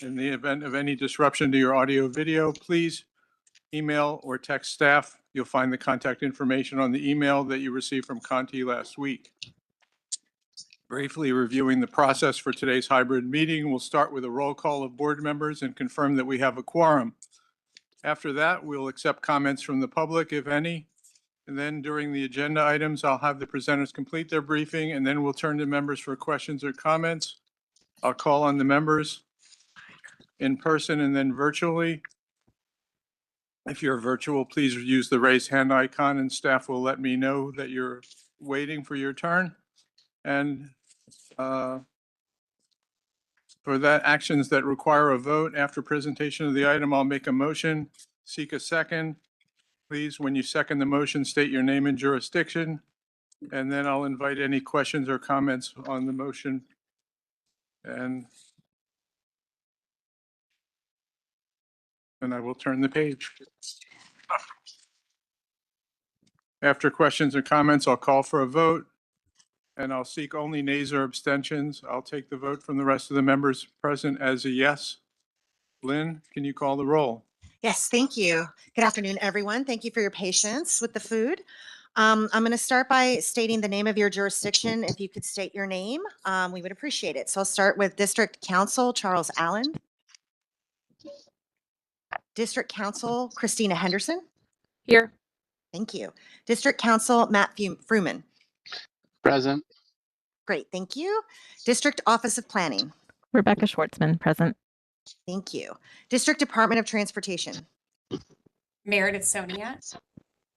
In the event of any disruption to your audio video, please email or text staff. You'll find the contact information on the email that you received from Conti last week. Briefly reviewing the process for today's hybrid meeting, we'll start with a roll call of board members and confirm that we have a quorum. After that, we'll accept comments from the public, if any. And then during the agenda items, I'll have the presenters complete their briefing, and then we'll turn to members for questions or comments. I'll call on the members in person and then virtually. If you're virtual, please use the raise hand icon and staff will let me know that you're waiting for your turn. And for that, actions that require a vote after presentation of the item, I'll make a motion, seek a second. Please, when you second the motion, state your name and jurisdiction, and then I'll invite any questions or comments on the motion. And I will turn the page. After questions or comments, I'll call for a vote, and I'll seek only nays or abstentions. I'll take the vote from the rest of the members present as a yes. Lynn, can you call the roll? Yes, thank you. Good afternoon, everyone. Thank you for your patience with the food. I'm going to start by stating the name of your jurisdiction. If you could state your name, we would appreciate it. So I'll start with District Council Charles Allen. District Council Christina Henderson. Here. Thank you. District Council Matt Fruman. Present. Great, thank you. District Office of Planning. Rebecca Schwartzman, present. Thank you. District Department of Transportation. Meredith Sonia.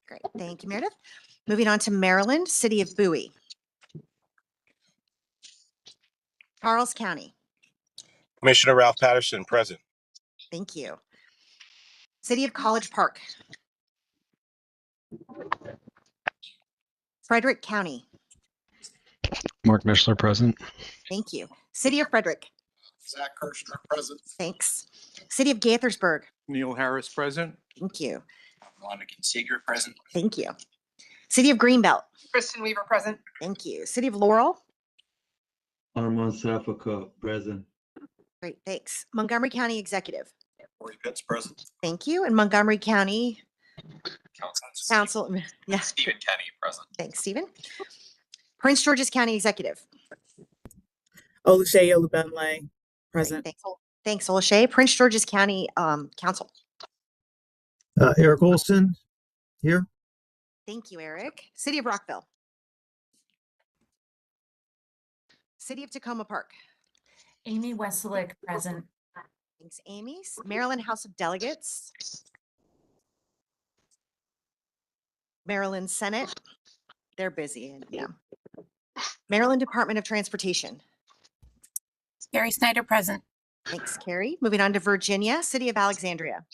Great, thank you, Meredith. Moving on to Maryland, City of Bowie. Charles County. Commissioner Ralph Patterson, present. Thank you. City of College Park. Frederick County. Mark Mishler, present. Thank you. City of Frederick. Zach Kirschner, present. Thanks. City of Gaithersburg. Neil Harris, present. Thank you. Wanda Kinseger, present. Thank you. City of Greenbelt. Kristen Weaver, present. Thank you. City of Laurel. Armand Safaka, present. Great, thanks. Montgomery County Executive. Corey Pitts, present. Thank you. And Montgomery County Council. Yeah. Stephen Kenny, present. Thanks, Stephen. Prince George's County Executive. Oluseyi Olubemle, present. Thanks, Olshay. Prince George's County Council. Eric Olson, here. Thank you, Eric. City of Rockville. City of Tacoma Park. Amy Weselick, present. Thanks, Amy. Maryland House of Delegates. Maryland Senate. They're busy. Yeah. Maryland Department of Transportation. Carrie Snyder, present. Thanks, Carrie. Moving on to Virginia, City of Alexandria.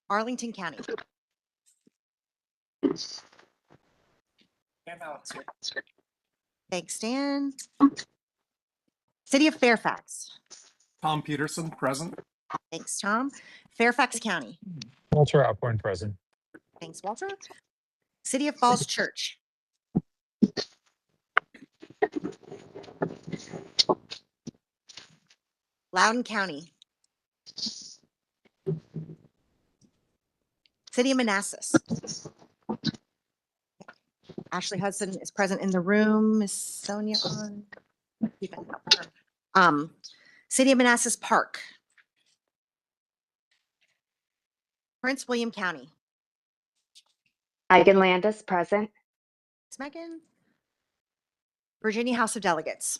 Arlington County. Thanks, Dan. City of Fairfax. Tom Peterson, present. Thanks, Tom. Fairfax County. Walter Alcorn, present. Thanks, Walter. City of Falls Church. Loudoun County. City of Manassas. Ashley Hudson is present in the room. Is Sonia on? City of Manassas Park. Prince William County. Megan Landis, present. Thanks, Megan. Virginia House of Delegates.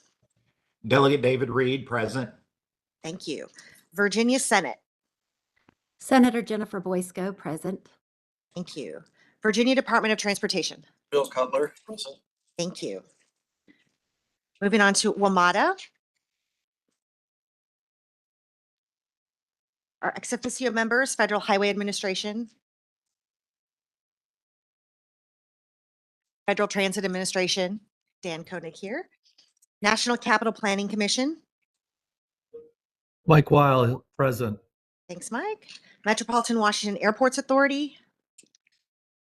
Delegate David Reed, present. Thank you. Virginia Senate. Senator Jennifer Boysko, present. Thank you. Virginia Department of Transportation. Bill Cutler, present. Thank you. Moving on to WMATA. Our ex officio members, Federal Highway Administration, Federal Transit Administration, Dan Koenig here, National Capital Planning Commission. Mike Weil, present. Thanks, Mike. Metropolitan Washington Airports Authority.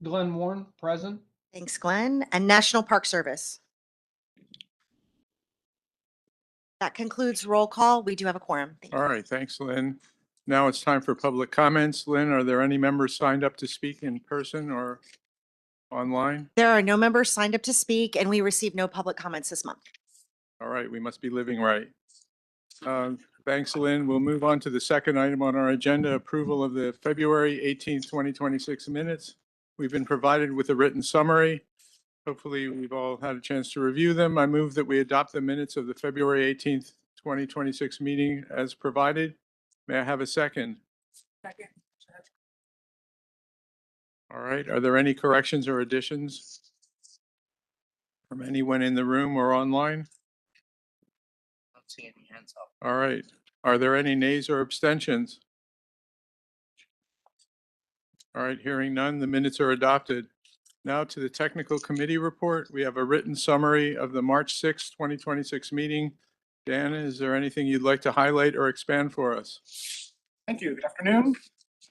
Glenn Warren, present. Thanks, Glenn. And National Park Service. That concludes roll call. We do have a quorum. Thank you. All right, thanks, Lynn. Now it's time for public comments. Lynn, are there any members signed up to speak in person or online? There are no members signed up to speak, and we received no public comments this month. All right, we must be living right. Thanks, Lynn. We'll move on to the second item on our agenda, approval of the February 18th, 2026 minutes. We've been provided with a written summary. Hopefully, we've all had a chance to review them. I move that we adopt the minutes of the February 18th, 2026 meeting as provided. May I have a second? Second. All right, are there any corrections or additions from anyone in the room or online? Don't see any hands up. All right, are there any nays or abstentions? All right, hearing none, the minutes are adopted. Now to the technical committee report. We have a written summary of the March 6th, 2026 meeting. Dan, is there anything you'd like to highlight or expand for us? Thank you. Good afternoon.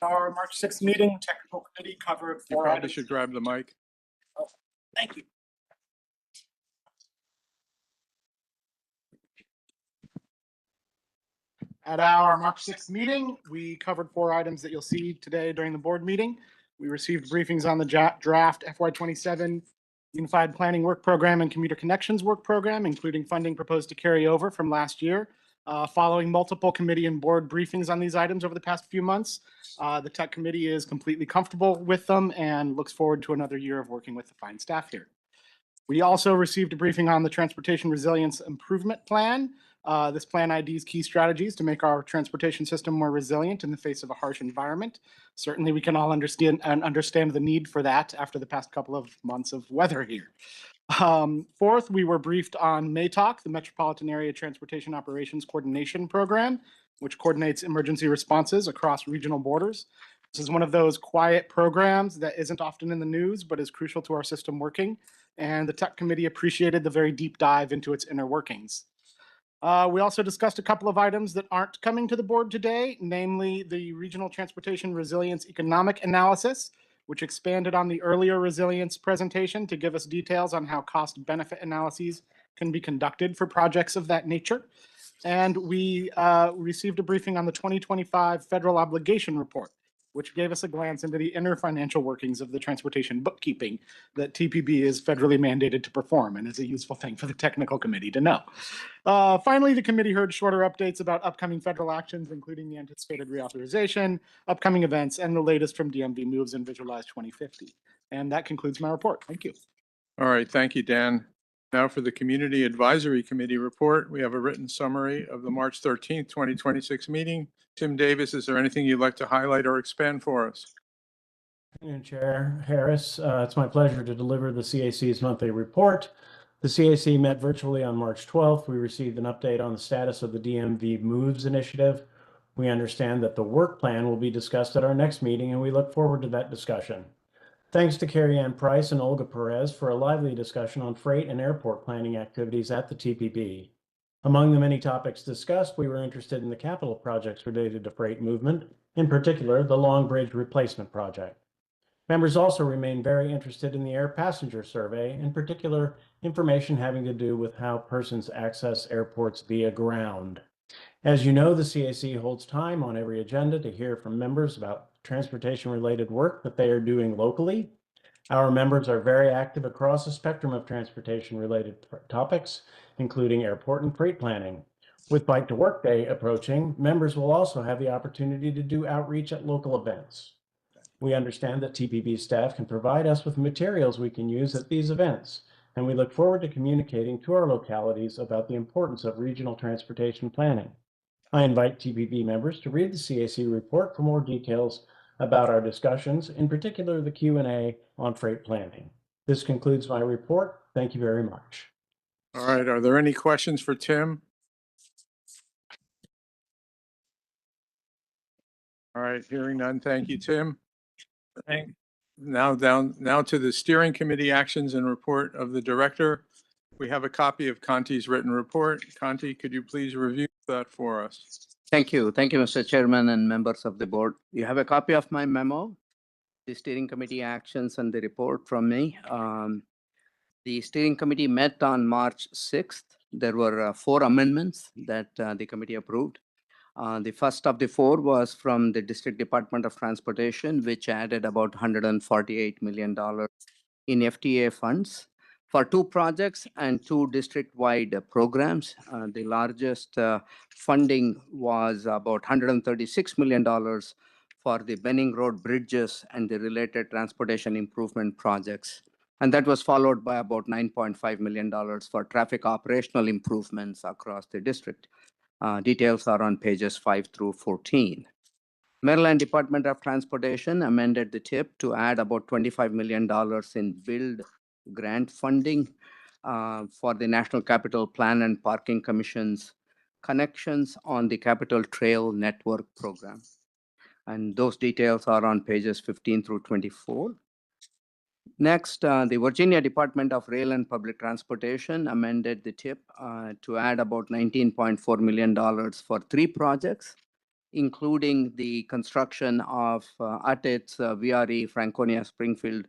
Our March 6th meeting, technical committee covered You 4 probably items. should grab the mic. Thank you. At our March 6th meeting, we covered 4 items that you'll see today during the board meeting. We received briefings on the draft FY27 Unified Planning Work Program and Commuter Connections Work Program, including funding proposed to carry over from last year. Following multiple committee and board briefings on these items over the past few months, the tech committee is completely comfortable with them and looks forward to another year of working with the fine staff here. We also received a briefing on the Transportation Resilience Improvement Plan. This plan IDs key strategies to make our transportation system more resilient in the face of a harsh environment. Certainly, we can all understand the need for that after the past couple of months of weather here. Fourth, we were briefed on MATOC, the Metropolitan Area Transportation Operations Coordination Program, which coordinates emergency responses across regional borders. This is one of those quiet programs that isn't often in the news, but is crucial to our system working. And the tech committee appreciated the very deep dive into its inner workings. We also discussed a couple of items that aren't coming to the board today, namely the Regional Transportation Resilience Economic Analysis, which expanded on the earlier resilience presentation to give us details on how cost-benefit analyses can be conducted for projects of that nature. And we received a briefing on the 2025 Federal Obligation Report, which gave us a glance into the inner financial workings of the transportation bookkeeping that TPB is federally mandated to perform, and is a useful thing for the technical committee to know. Finally, the committee heard shorter updates about upcoming federal actions, including the anticipated reauthorization, upcoming events, and the latest from DMV Moves and Visualize 2050. And that concludes my report. Thank you. All right, thank you, Dan. Now for the Community Advisory Committee report, we have a written summary of the March 13th, 2026 meeting. Tim Davis, is there anything you'd like to highlight or expand for us? Chair Harris, it's my pleasure to deliver the CAC's monthly report. The CAC met virtually on March 12th. We received an update on the status of the DMV Moves initiative. We understand that the work plan will be discussed at our next meeting, and we look forward to that discussion. Thanks to Carrie Ann Price and Olga Perez for a lively discussion on freight and airport planning activities at the TPB. Among the many topics discussed, we were interested in the capital projects related to freight movement, in particular, the Long Bridge Replacement Project. Members also remain very interested in the air passenger survey, in particular, information having to do with how persons access airports via ground. As you know, the CAC holds time on every agenda to hear from members about transportation-related work that they are doing locally. Our members are very active across a spectrum of transportation-related topics, including airport and freight planning. With Bike to Work Day approaching, members will also have the opportunity to do outreach at local events. We understand that TPB staff can provide us with materials we can use at these events, and we look forward to communicating to our localities about the importance of regional transportation planning. I invite TPB members to read the CAC report for more details about our discussions, in particular the Q&A on freight planning. This concludes my report. Thank you very much. All right, are there any questions for Tim? All right, hearing none. Thank you, Tim. Now to the steering committee actions and report of the director. We have a copy of Conti's written report. Conti, could you please review that for us? Thank you. Thank you, Mr. Chairman and members of the board. You have a copy of my memo, the steering committee actions and the report from me. The steering committee met on March 6th. there were 4 amendments that the committee approved. The first of the 4 was from the District Department of Transportation, which added about $148 million in FTA funds for 2 projects and 2 district-wide programs. The largest funding was about $136 million for the Benning Road bridges and the related transportation improvement projects. And that was followed by about $9.5 million for traffic operational improvements across the district. Details are on pages 5 through 14. Maryland Department of Transportation amended the TIP to add about $25 million in build grant funding for the National Capital Plan and Parking Commission's connections on the Capital Trail Network program. And those details are on pages 15 through 24. Next, the Virginia Department of Rail and Public Transportation amended the TIP to add about $19.4 million for 3 projects, including the construction of at its VRE Franconia Springfield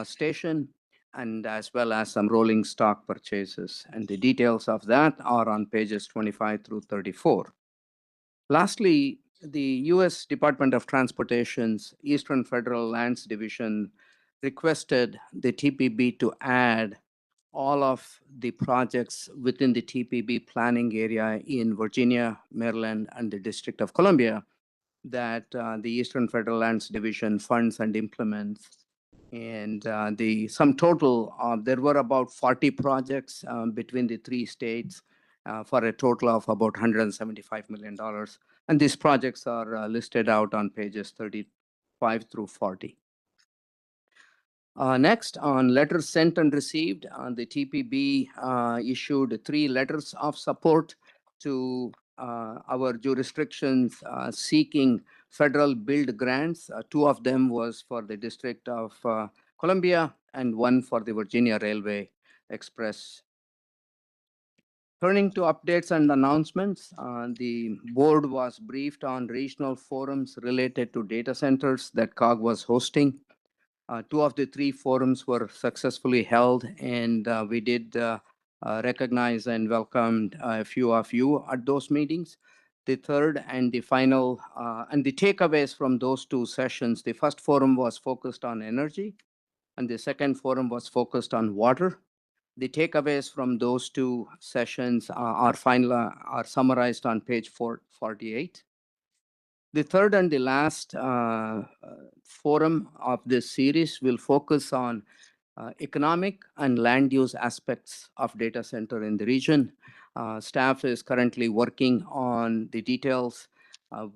station, and as well as some rolling stock purchases. And the details of that are on pages 25 through 34. Lastly, the U.S. Department of Transportation's Eastern Federal Lands Division requested the TPB to add all of the projects within the TPB planning area in Virginia, Maryland, and the District of Columbia that the Eastern Federal Lands Division funds and implements. And the sum total, there were about 40 projects between the 3 states for a total of about $175 million. And these projects are listed out on pages 35 through 40. Next, on letters sent and received, the TPB issued 3 letters of support to our jurisdictions seeking federal build grants. 2 of them was for the District of Columbia and 1 for the Virginia Railway Express. Turning to updates and announcements, the board was briefed on regional forums related to data centers that COG was hosting. 2 of the 3 forums were successfully held, and we did recognize and welcomed a few of you at those meetings. The third and the final, and the takeaways from those 2 sessions, the first forum was focused on energy, and the second forum was focused on water. The takeaways from those 2 sessions are summarized on page 448. The third and the last forum of this series will focus on economic and land use aspects of data center in the region. Staff is currently working on the details.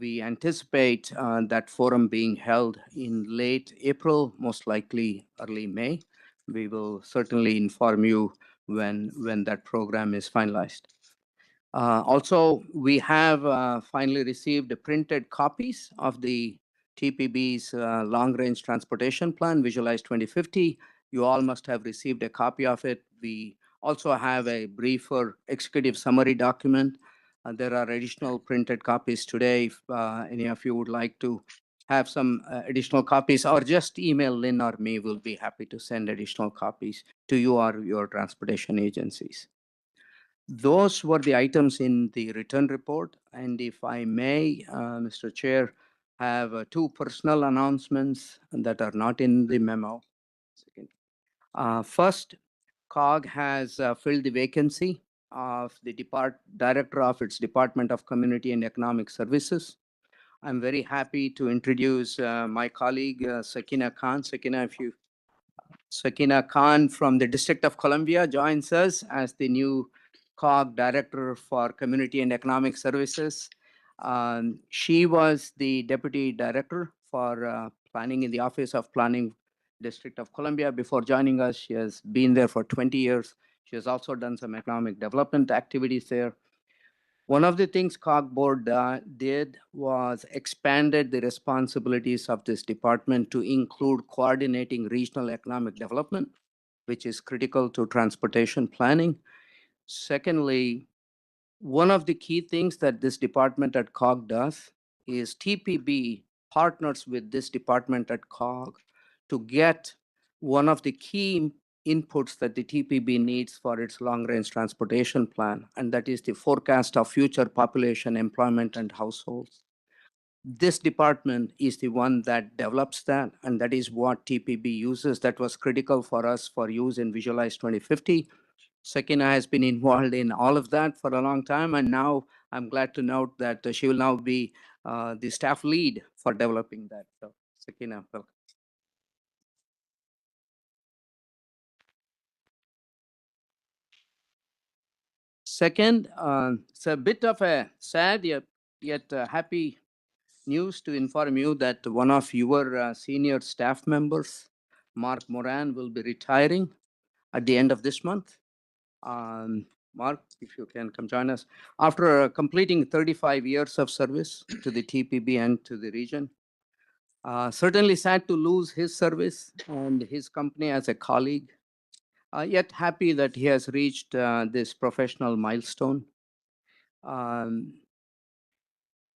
We anticipate that forum being held in late April, most likely early May. We will certainly inform you when that program is finalized. Also, we have finally received printed copies of the TPB's long-range transportation plan, Visualize 2050. You all must have received a copy of it. We also have a briefer executive summary document. There are additional printed copies today. If any of you would like to have some additional copies, or just email Lynn or me, we'll be happy to send additional copies to you or your transportation agencies. Those were the items in the written report. And if I may, Mr. Chair, have 2 personal announcements that are not in the memo. First, COG has filled the vacancy of the director of its Department of Community and Economic Services. I'm very happy to introduce my colleague, Sakina Khan. Sakina Khan from the District of Columbia joins us as the new COG Director for Community and Economic Services. She was the Deputy Director for Planning in the Office of Planning, District of Columbia. Before joining us, she has been there for 20 years. She has also done some economic development activities there. One of the things COG board did was expanded the responsibilities of this department to include coordinating regional economic development, which is critical to transportation planning. Secondly, one of the key things that this department at COG does is TPB partners with this department at COG to get one of the key inputs that the TPB needs for its long-range transportation plan, and that is the forecast of future population, employment, and households. This department is the one that develops that, and that is what TPB uses. That was critical for us for use in Visualize 2050. Sakina has been involved in all of that for a long time, and now I'm glad to note that she will now be the staff lead for developing that. So, Sakina, welcome. Second, it's a bit of a sad yet happy news to inform you that one of your senior staff members, Mark Moran, will be retiring at the end of this month. Mark, if you can come join us. After completing 35 years of service to the TPB and to the region, certainly sad to lose his service and his company as a colleague, yet happy that he has reached this professional milestone.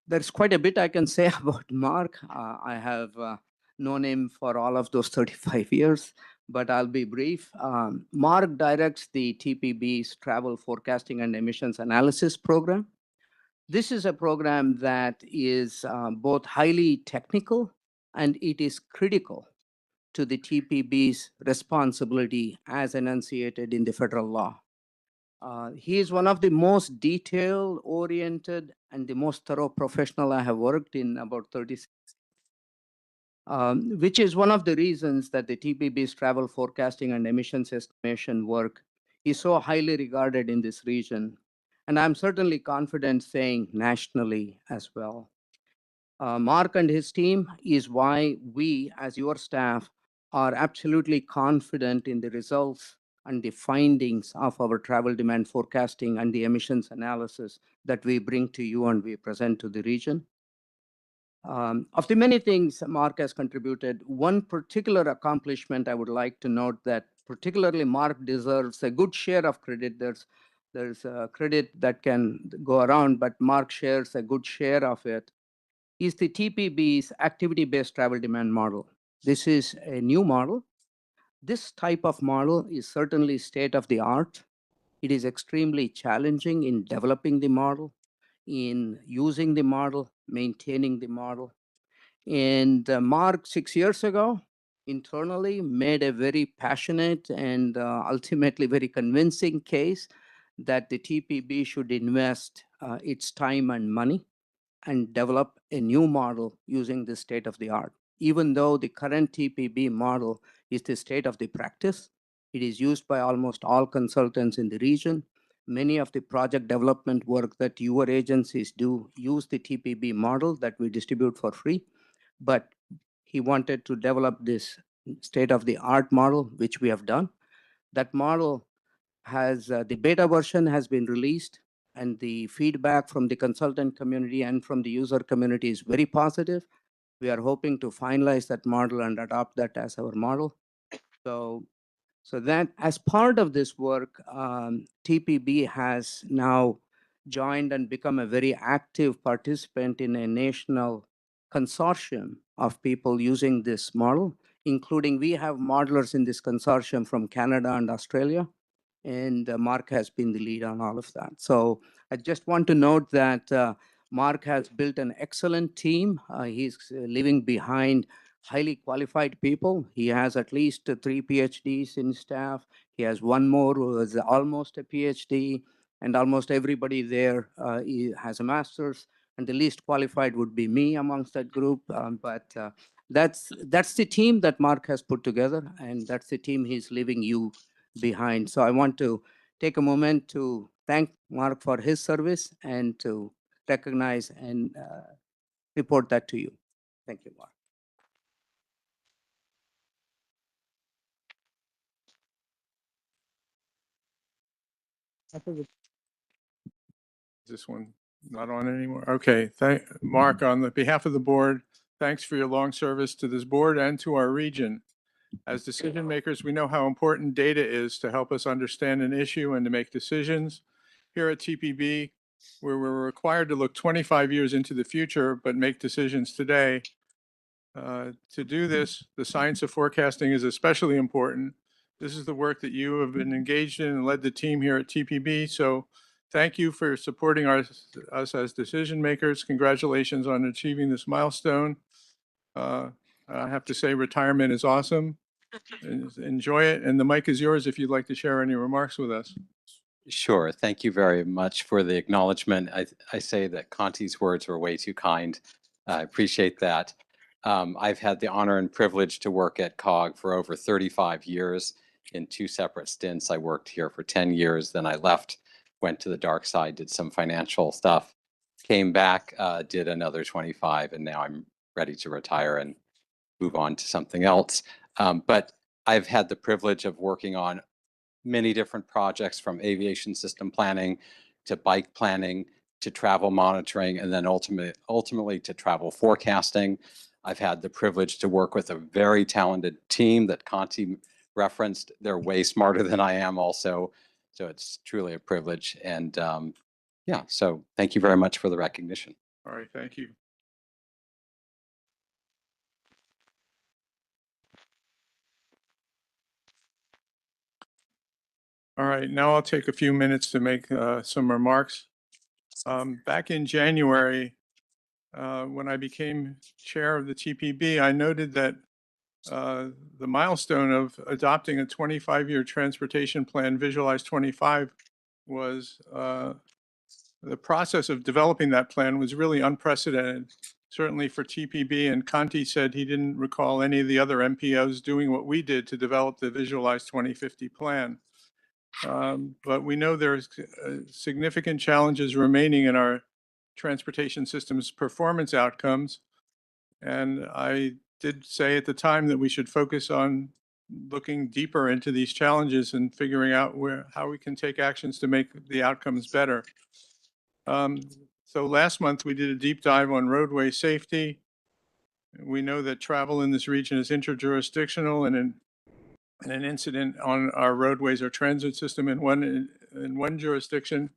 There's quite a bit I can say about Mark. I have known him for all of those 35 years, but I'll be brief. Mark directs the TPB's Travel Forecasting and Emissions Analysis program. This is a program that is both highly technical and it is critical to the TPB's responsibility as enunciated in the federal law. He is one of the most detail-oriented and the most thorough professional I have worked in about 36, which is one of the reasons that the TPB's travel forecasting and emissions estimation work is so highly regarded in this region. And I'm certainly confident saying nationally as well. Mark and his team is why we, as your staff, are absolutely confident in the results and the findings of our travel demand forecasting and the emissions analysis that we bring to you and we present to the region. Of the many things Mark has contributed, one particular accomplishment I would like to note that particularly Mark deserves a good share of credit. There's a credit that can go around, but Mark shares a good share of it, is the TPB's activity-based travel demand model. This is a new model. This type of model is certainly state of the art. It is extremely challenging in developing the model, in using the model, maintaining the model. And Mark, 6 years ago, internally made a very passionate and ultimately very convincing case that the TPB should invest its time and money and develop a new model using the state of the art. Even though the current TPB model is the state of the practice, it is used by almost all consultants in the region. Many of the project development work that your agencies do use the TPB model that we distribute for free, but he wanted to develop this state of the art model, which we have done. That model has, the beta version has been released, and the feedback from the consultant community and from the user community is very positive. We are hoping to finalize that model and adopt that as our model. So that as part of this work, TPB has now joined and become a very active participant in a national consortium of people using this model, including we have modelers in this consortium from Canada and Australia. And Mark has been the lead on all of that. So I just want to note that Mark has built an excellent team. He's leaving behind highly qualified people. He has at least 3 PhDs in staff. He has one more who is almost a PhD, and almost everybody there has a master's. And the least qualified would be me amongst that group. But that's the team that Mark has put together, and that's the team he's leaving you behind. So I want to take a moment to thank Mark for his service and to recognize and report that to you. Thank you, Mark. Is this one not on anymore? Okay, Mark, on the behalf of the board, thanks for your long service to this board and to our region. As decision makers, we know how important data is to help us understand an issue and to make decisions. Here at TPB, where we're required to look 25 years into the future but make decisions today, to do this, the science of forecasting is especially important This is the work that you have been engaged in and led the team here at TPB. So thank you for supporting us as decision makers. Congratulations on achieving this milestone. I have to say retirement is awesome. Enjoy it. And the mic is yours if you'd like to share any remarks with us. Sure. Thank you very much for the acknowledgement. I say that Conti's words were way too kind. I appreciate that. I've had the honor and privilege to work at COG for over 35 years in 2 separate stints. I worked here for 10 years, then I left, went to the dark side, did some financial stuff, came back, did another 25, and now I'm ready to retire and move on to something else. But I've had the privilege of working on many different projects, from aviation system planning to bike planning to travel monitoring, and then ultimately to travel forecasting. I've had the privilege to work with a very talented team that Conti referenced. They're way smarter than I am also. So it's truly a privilege. And yeah, so thank you very much for the recognition. All right, thank you. All right, now I'll take a few minutes to make some remarks. Back in January, when I became chair of the TPB, I noted that the milestone of adopting a 25-year transportation plan, Visualize 25, was the process of developing that plan was really unprecedented, certainly for TPB. And Conti said he didn't recall any of the other MPOs doing what we did to develop the Visualize 2050 plan. But we know there's significant challenges remaining in our transportation system's performance outcomes. And I did say at the time that we should focus on looking deeper into these challenges and figuring out how we can take actions to make the outcomes better. So last month we did a deep dive on roadway safety. We know that travel in this region is interjurisdictional, and an incident on our roadways or transit system in one jurisdiction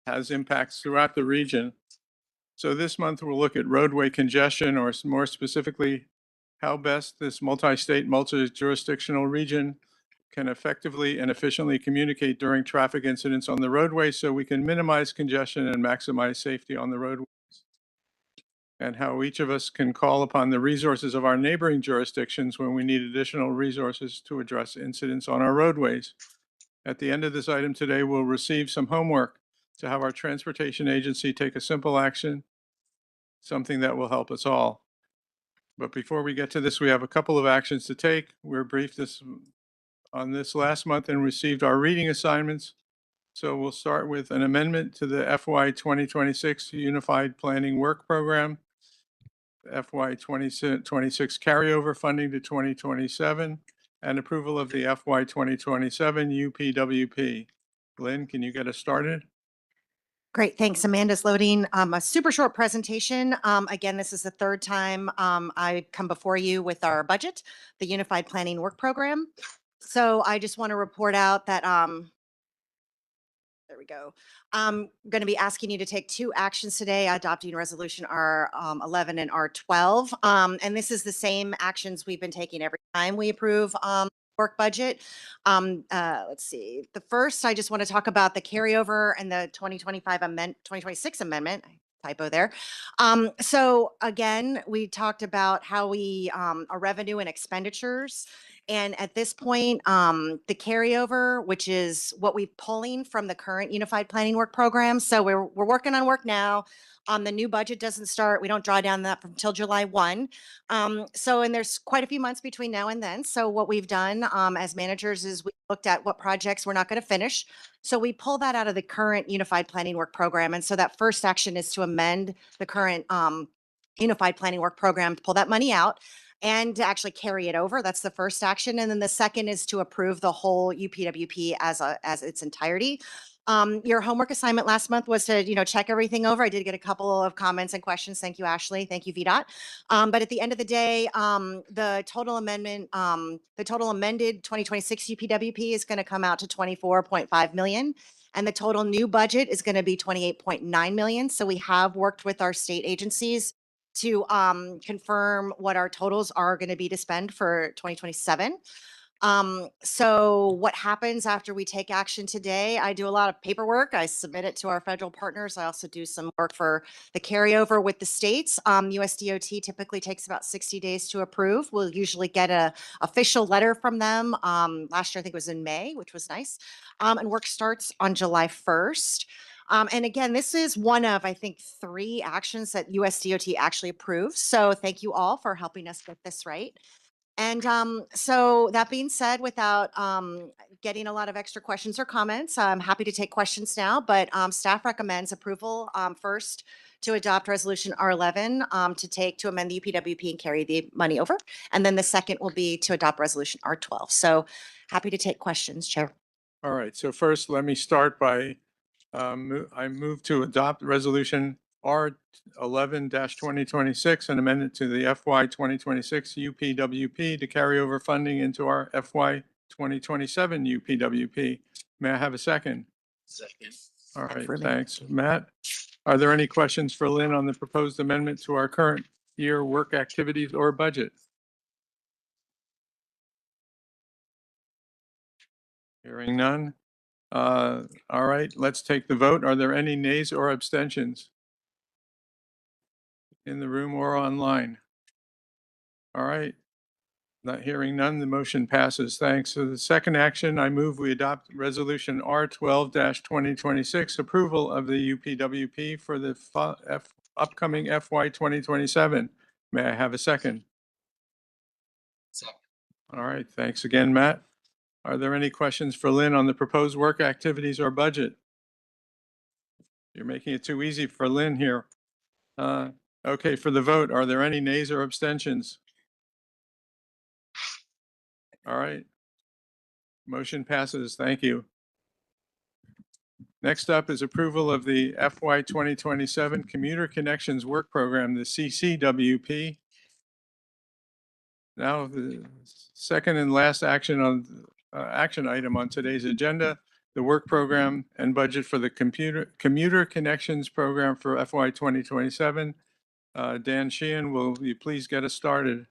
has impacts throughout the region. So this month we'll look at roadway congestion, or more specifically, how best this multi-state, multi-jurisdictional region can effectively and efficiently communicate during traffic incidents on the roadway so we can minimize congestion and maximize safety on the roadways. And how each of us can call upon the resources of our neighboring jurisdictions when we need additional resources to address incidents on our roadways. At the end of this item today, we'll receive some homework to have our transportation agency take a simple action, something that will help us all. But before we get to this, we have a couple of actions to take. We're briefed on this last month and received our reading assignments. So we'll start with an amendment to the FY 2026 Unified Planning Work Program, FY 2026 carryover funding to 2027, and approval of the FY 2027 UPWP. Lynn, can you get us started? Great, thanks. Amanda's loading a super short presentation. Again, this is the third time I come before you with our budget, the Unified Planning Work Program. So I just want to report out that there we go. I'm going to be asking you to take 2 actions today, adopting resolution R11 and R12. And this is the same actions we've been taking every time we approve work budget. Let's see. The first, I just want to talk about the carryover and the 2026 amendment. Typo there. So again, we talked about how we our revenue and expenditures. And at this point, the carryover, which is what we're pulling from the current Unified Planning Work Program. So we're working on work now. The new budget doesn't start. We don't draw down that until July 1. And there's quite a few months between now and then. So what we've done as managers is we looked at what projects we're not going to finish. So we pull that out of the current Unified Planning Work Program. And so that first action is to amend the current Unified Planning Work Program, to pull that money out and to actually carry it over. That's the first action. And then the second is to approve the whole UPWP as its entirety. Your homework assignment last month was to, check everything over. I did get a couple of comments and questions. Thank you, Ashley. Thank you, VDOT. But at the end of the day, the total amended 2026 UPWP is going to come out to 24.5 million. And the total new budget is going to be 28.9 million. So we have worked with our state agencies to confirm what our totals are going to be to spend for 2027. So what happens after we take action today? I do a lot of paperwork. I submit it to our federal partners. I also do some work for the carryover with the states. USDOT typically takes about 60 days to approve. We'll usually get a official letter from them. Last year, I think it was in May, which was nice. And work starts on July 1st. And again, this is one of, I think, 3 actions that USDOT actually approves. So thank you all for helping us get this right. And so that being said, without getting a lot of extra questions or comments, I'm happy to take questions now, but staff recommends approval first to adopt resolution R11 to amend the UPWP and carry the money over. And then the second will be to adopt resolution R12. So happy to take questions, Chair. All right, so first, let me start by, I move to adopt resolution R11-2026, an amendment to the FY 2026 UPWP to carry over funding into our FY 2027 UPWP. May I have a second? Second. All right, For Lynn. thanks. Matt, are there any questions for Lynn on the proposed amendment to our current year work activities or budget? Hearing none. All right, let's take the vote. Are there any nays or abstentions in the room or online? All right, not hearing none, the motion passes. Thanks. So the second action, I move we adopt resolution R12-2026, approval of the UPWP for the upcoming FY 2027. May I have a second? Second. All right, thanks again, Matt. Are there any questions for Lynn on the proposed work activities or budget? You're making it too easy for Lynn here. Okay, for the vote, are there any nays or abstentions? All right. Motion passes. Thank you. Next up is approval of the FY 2027 Commuter Connections Work Program, the CCWP. Now, the second and last action item on today's agenda, the work program and budget for the Commuter Connections Program for FY 2027. Dan Sheehan, will you please get us started?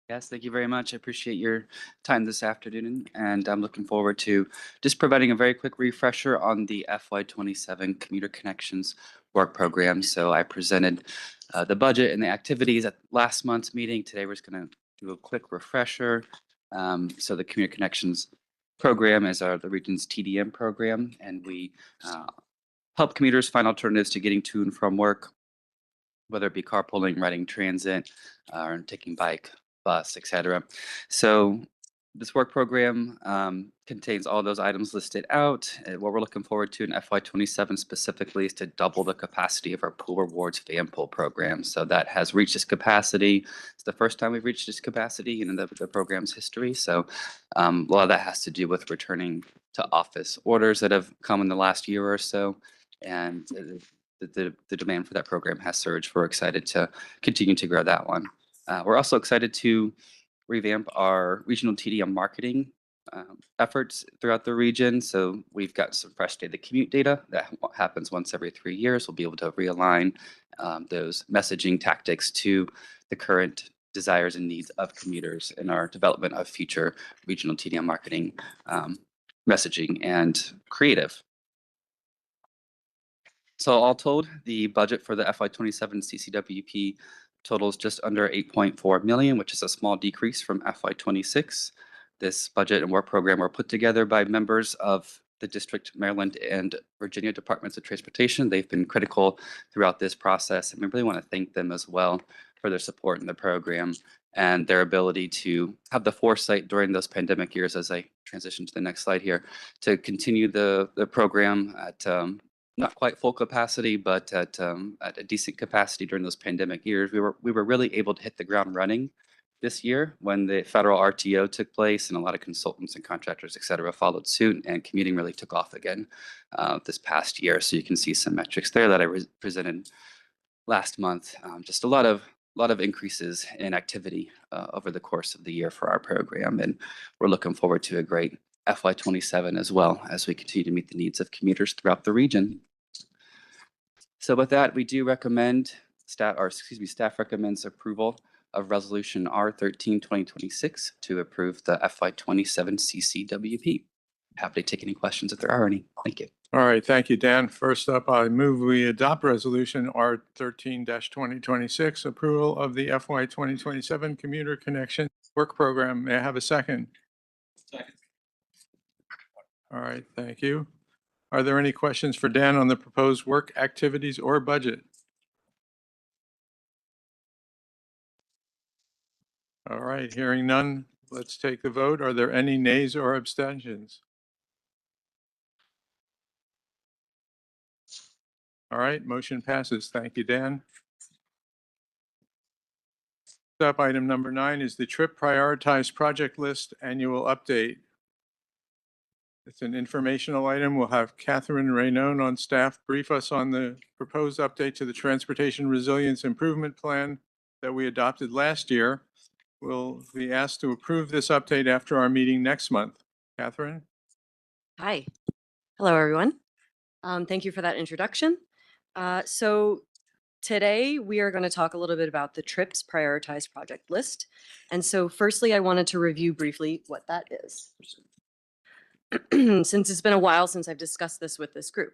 Yes, thank you very much. I appreciate your time this afternoon, and I'm looking forward to just providing a very quick refresher on the FY27 Commuter Connections Work Program. So I presented the budget and the activities at last month's meeting. Today we're just going to do a quick refresher. So the Commuter Connections Program is the region's TDM program, and we help commuters find alternatives to getting to and from work, whether it be carpooling, riding transit, or taking bike, bus, etc. So this work program contains all those items listed out. What we're looking forward to in FY27 specifically is to double the capacity of our pool rewards fan pool program. So that has reached its capacity. It's the first time we've reached this capacity in the program's history. So a lot of that has to do with returning to office orders that have come in the last year or so. And the demand for that program has surged. We're excited to continue to grow that one. We're also excited to revamp our regional TDM marketing efforts throughout the region. So we've got some fresh data commute data that happens once every 3 years. We'll be able to realign those messaging tactics to the current desires and needs of commuters in our development of future regional TDM marketing messaging and creative. So all told, the budget for the FY27 CCWP totals just under 8.4 million, which is a small decrease from FY26. This budget and work program were put together by members of the District, Maryland, and Virginia Departments of Transportation. They've been critical throughout this process, and we really want to thank them as well for their support in the program and their ability to have the foresight during those pandemic years, as I transition to the next slide here, to continue the program at not quite full capacity, but at a decent capacity during those pandemic years. We were really able to hit the ground running this year when the federal RTO took place, and a lot of consultants and contractors, et cetera, followed suit, and commuting really took off again this past year. So you can see some metrics there that I presented last month. Just a lot of increases in activity over the course of the year for our program, and we're looking forward to a great FY27 as well as we continue to meet the needs of commuters throughout the region. So with that, we do recommend staff recommends approval of Resolution R13, 2026 to approve the FY27 CCWP. Happy to take any questions if there are any. Thank you. All right, thank you, Dan. First up, I move we adopt Resolution R13-2026, approval of the FY 2027 Commuter Connection Work Program. May I have a second? Second. All right, thank you. Are there any questions for Dan on the proposed work activities or budget? All right, hearing none, let's take the vote. Are there any nays or abstentions? All right, motion passes. Thank you, Dan. Up, item number 9 is the TRIP Prioritized Project List Annual Update. It's an informational item. We'll have Catherine Raynone on staff brief us on the proposed update to the Transportation Resilience Improvement Plan that we adopted last year. We'll be asked to approve this update after our meeting next month. Catherine? Hi. Hello, everyone. Thank you for that introduction. So today we are going to talk a little bit about the TRIPS Prioritized Project List. And so firstly, I wanted to review briefly what that is. Since it's been a while since I've discussed this with this group.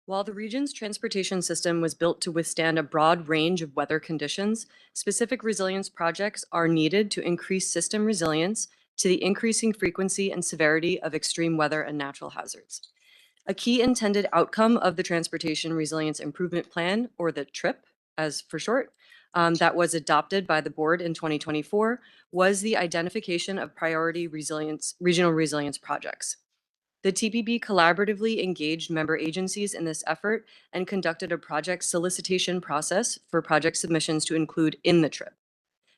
While the region's transportation system was built to withstand a broad range of weather conditions, specific resilience projects are needed to increase system resilience to the increasing frequency and severity of extreme weather and natural hazards. A key intended outcome of the Transportation Resilience Improvement Plan, or the TRIP, as for short, that was adopted by the board in 2024 was the identification of priority regional resilience projects. The TPB collaboratively engaged member agencies in this effort and conducted a project solicitation process for project submissions to include in the TRIP.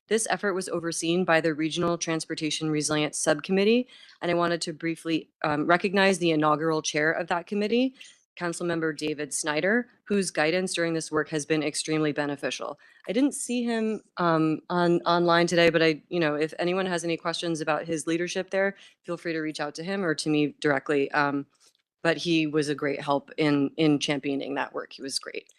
This effort was overseen by the Regional Transportation Resilience Subcommittee, and I wanted to briefly recognize the inaugural chair of that committee, Councilmember David Snyder, whose guidance during this work has been extremely beneficial. I didn't see him online today, but if anyone has any questions about his leadership there, feel free to reach out to him or to me directly. But he was a great help in championing that work. He was great.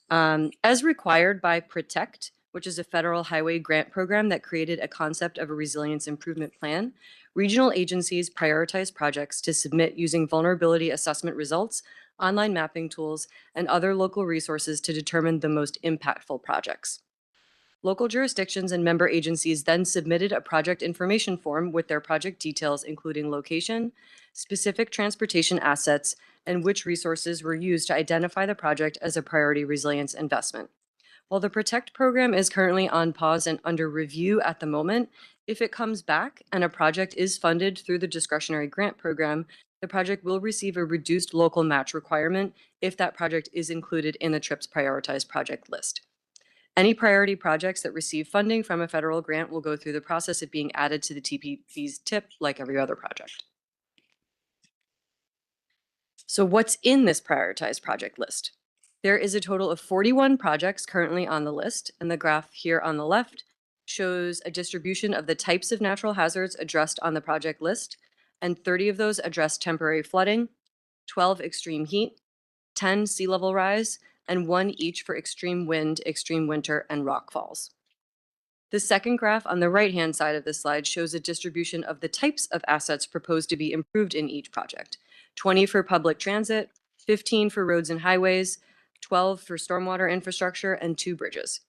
As required by PROTECT, which is a federal highway grant program that created a concept of a resilience improvement plan, regional agencies prioritize projects to submit using vulnerability assessment results, online mapping tools, and other local resources to determine the most impactful projects. Local jurisdictions and member agencies then submitted a project information form with their project details, including location, specific transportation assets, and which resources were used to identify the project as a priority resilience investment. While the PROTECT program is currently on pause and under review at the moment, if it comes back and a project is funded through the discretionary grant program, the project will receive a reduced local match requirement if that project is included in the TRIPS prioritized project list. Any priority projects that receive funding from a federal grant will go through the process of being added to the TPB's TIP like every other project. So what's in this prioritized project list? There is a total of 41 projects currently on the list, and the graph here on the left shows a distribution of the types of natural hazards addressed on the project list, and 30 of those address temporary flooding, 12 extreme heat, 10 sea level rise, and 1 each for extreme wind, extreme winter, and rock falls. The second graph on the right-hand side of this slide shows a distribution of the types of assets proposed to be improved in each project. 20 for public transit, 15 for roads and highways, 12 for stormwater infrastructure, and 2 bridges.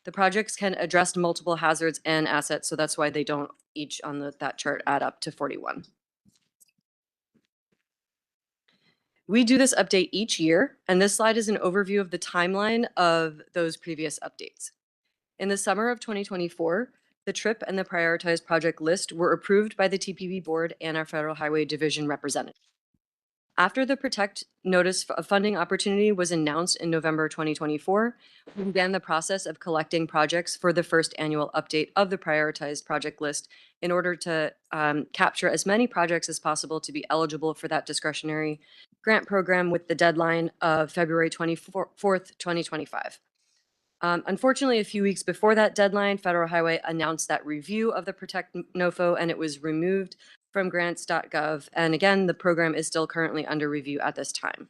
The projects can address multiple hazards and assets, so that's why they don't each on that chart add up to 41. We do this update each year, and this slide is an overview of the timeline of those previous updates. In the summer of 2024, the TRIP and the prioritized project list were approved by the TPB board and our Federal Highway Division representative. After the PROTECT notice of funding opportunity was announced in November 2024, we began the process of collecting projects for the first annual update of the prioritized project list in order to capture as many projects as possible to be eligible for that discretionary grant program with the deadline of February 24th, 2025. Unfortunately, a few weeks before that deadline, Federal Highway announced that review of the PROTECT NOFO, and it was removed from grants.gov. And again, the program is still currently under review at this time.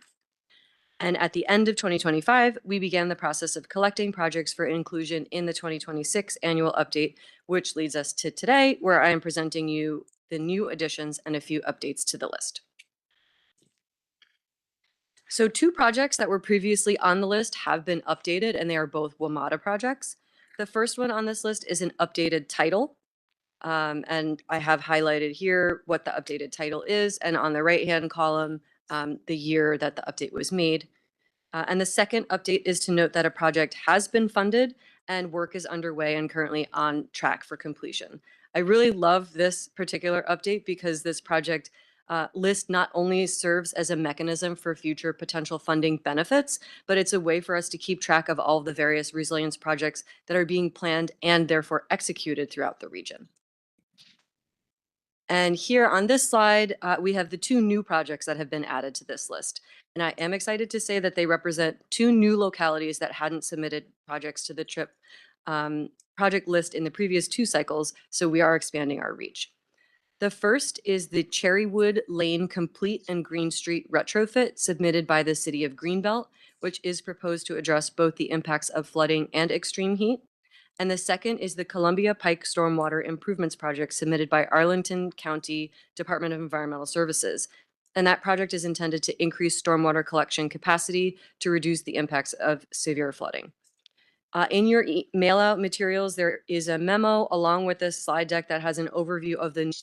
And at the end of 2025, we began the process of collecting projects for inclusion in the 2026 annual update, which leads us to today, where I am presenting you the new additions and a few updates to the list. So 2 projects that were previously on the list have been updated, and they are both WMATA projects. The first one on this list is an updated title. And I have highlighted here what the updated title is, and on the right-hand column, the year that the update was made. And the second update is to note that a project has been funded and work is underway and currently on track for completion. I really love this particular update because this project list not only serves as a mechanism for future potential funding benefits, but it's a way for us to keep track of all of the various resilience projects that are being planned and therefore executed throughout the region. And here on this slide, we have the 2 new projects that have been added to this list. And I am excited to say that they represent 2 new localities that hadn't submitted projects to the TRIP project list in the previous 2 cycles, so we are expanding our reach. The first is the Cherrywood Lane Complete and Green Street retrofit submitted by the City of Greenbelt, which is proposed to address both the impacts of flooding and extreme heat. And the second is the Columbia Pike Stormwater Improvements Project submitted by Arlington County Department of Environmental Services. And that project is intended to increase stormwater collection capacity to reduce the impacts of severe flooding. In your mail out materials, there is a memo along with this slide deck that has an overview of the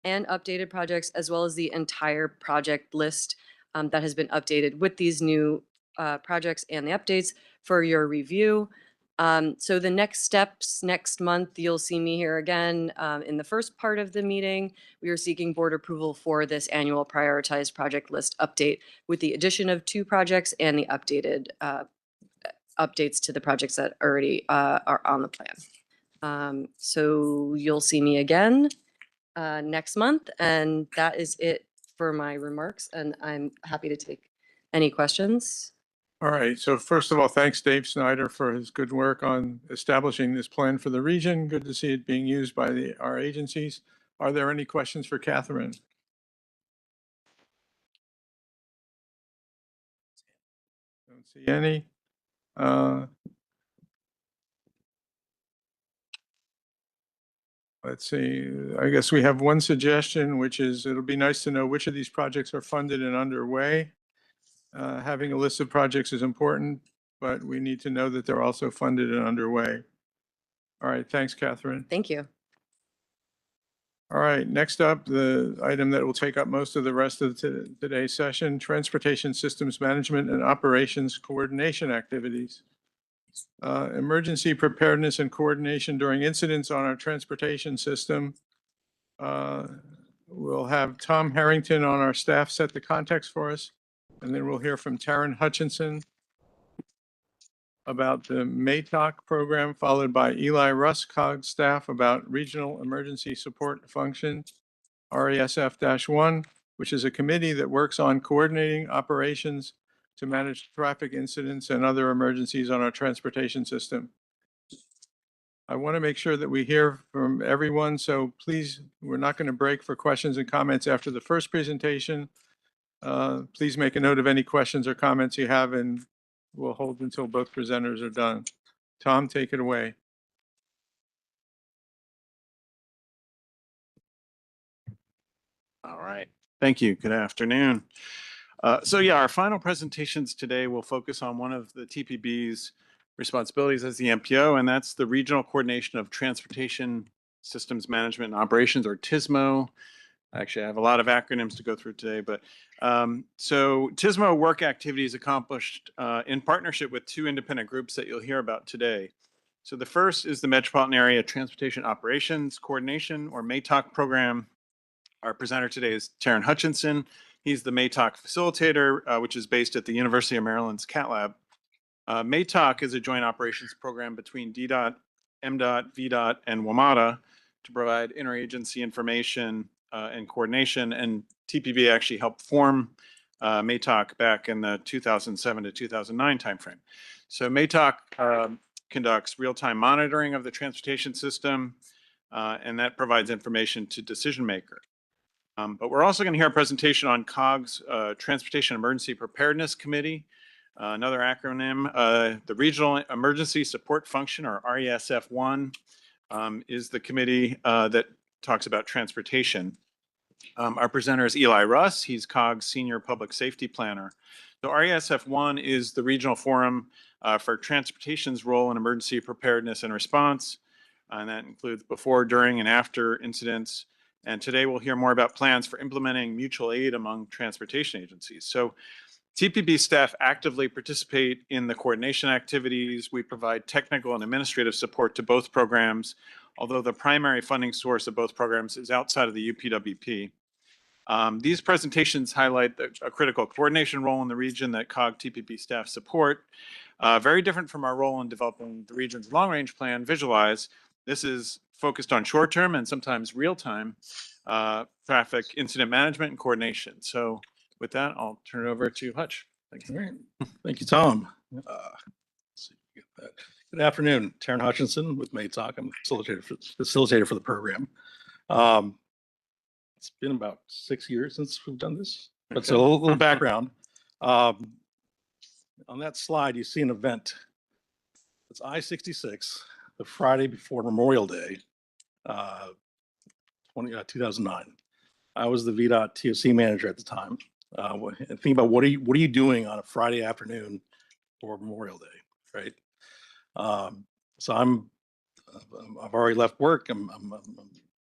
and updated projects, as well as the entire project list that has been updated with these new projects and the updates for your review. So the next steps, next month, you'll see me here again in the first part of the meeting. We are seeking board approval for this annual prioritized project list update with the addition of 2 projects and the updated updates to the projects that already are on the plan. So you'll see me again next month, and that is it for my remarks, and I'm happy to take any questions. All right, so first of all, thanks Dave Snyder for his good work on establishing this plan for the region. Good to see it being used by our agencies. Are there any questions for Catherine? Don't see any. Let's see, I guess we have one suggestion, which is it'll be nice to know which of these projects are funded and underway. Having a list of projects is important, but we need to know that they're also funded and underway. All right, thanks, Catherine. Thank you. All right, next up, the item that will take up most of the rest of today's session, Transportation Systems Management and Operations Coordination Activities. Emergency preparedness and coordination during incidents on our transportation system. We'll have Tom Harrington on our staff set the context for us, and then we'll hear from Taryn Hutchinson about the MATOC program, followed by Eli Russ, COG staff, about Regional Emergency Support Function, RESF-1, which is a committee that works on coordinating operations to manage traffic incidents and other emergencies on our transportation system. I want to make sure that we hear from everyone, so please, we're not going to break for questions and comments after the first presentation. Please make a note of any questions or comments you have, and we'll hold until both presenters are done. Tom, take it away. All right. Thank you. Good afternoon. So yeah, our final presentations today will focus on one of the TPB's responsibilities as the MPO, and that's the Regional Coordination of Transportation Systems Management and Operations, or TSMO. Actually, I have a lot of acronyms to go through today, but so TSMO work activities accomplished in partnership with 2 independent groups that you'll hear about today. So the first is the Metropolitan Area Transportation Operations Coordination, or MATOC program. Our presenter today is Taryn Hutchinson. He's the MATOC facilitator, which is based at the University of Maryland's CAT Lab. MATOC is a joint operations program between DDOT, MDOT, VDOT, and WMATA to provide interagency information and coordination. And TPB actually helped form MATOC back in the 2007 to 2009 timeframe. So MATOC conducts real-time monitoring of the transportation system, and that provides information to decision makers. But we're also going to hear a presentation on COG's Transportation Emergency Preparedness Committee. Another acronym, the Regional Emergency Support Function, or RESF1, is the committee that talks about transportation. Our presenter is Eli Russ. He's COG's Senior Public Safety Planner. So RESF1 is the regional forum for transportation's role in emergency preparedness and response. And that includes before, during, and after incidents. And today we'll hear more about plans for implementing mutual aid among transportation agencies. So TPB staff actively participate in the coordination activities. We provide technical and administrative support to both programs, although the primary funding source of both programs is outside of the UPWP. These presentations highlight a critical coordination role in the region that COG TPB staff support. Very different from our role in developing the region's long-range plan, Visualize. This is focused on short-term and sometimes real-time traffic incident management and coordination. So with that, I'll turn it over to Hutch. Thank you. All right. Thank you, Tom. Let's see if we get that. Good afternoon, Taryn Hutchinson with MATOC. I'm facilitator for the program. It's been about 6 years since we've done this, but Okay. so a little background. On that slide, you see an event. It's I-66, the Friday before Memorial Day, 2009. I was the VDOT TOC manager at the time. Think about what are you doing on a Friday afternoon for Memorial Day, right? So I've already left work. I'm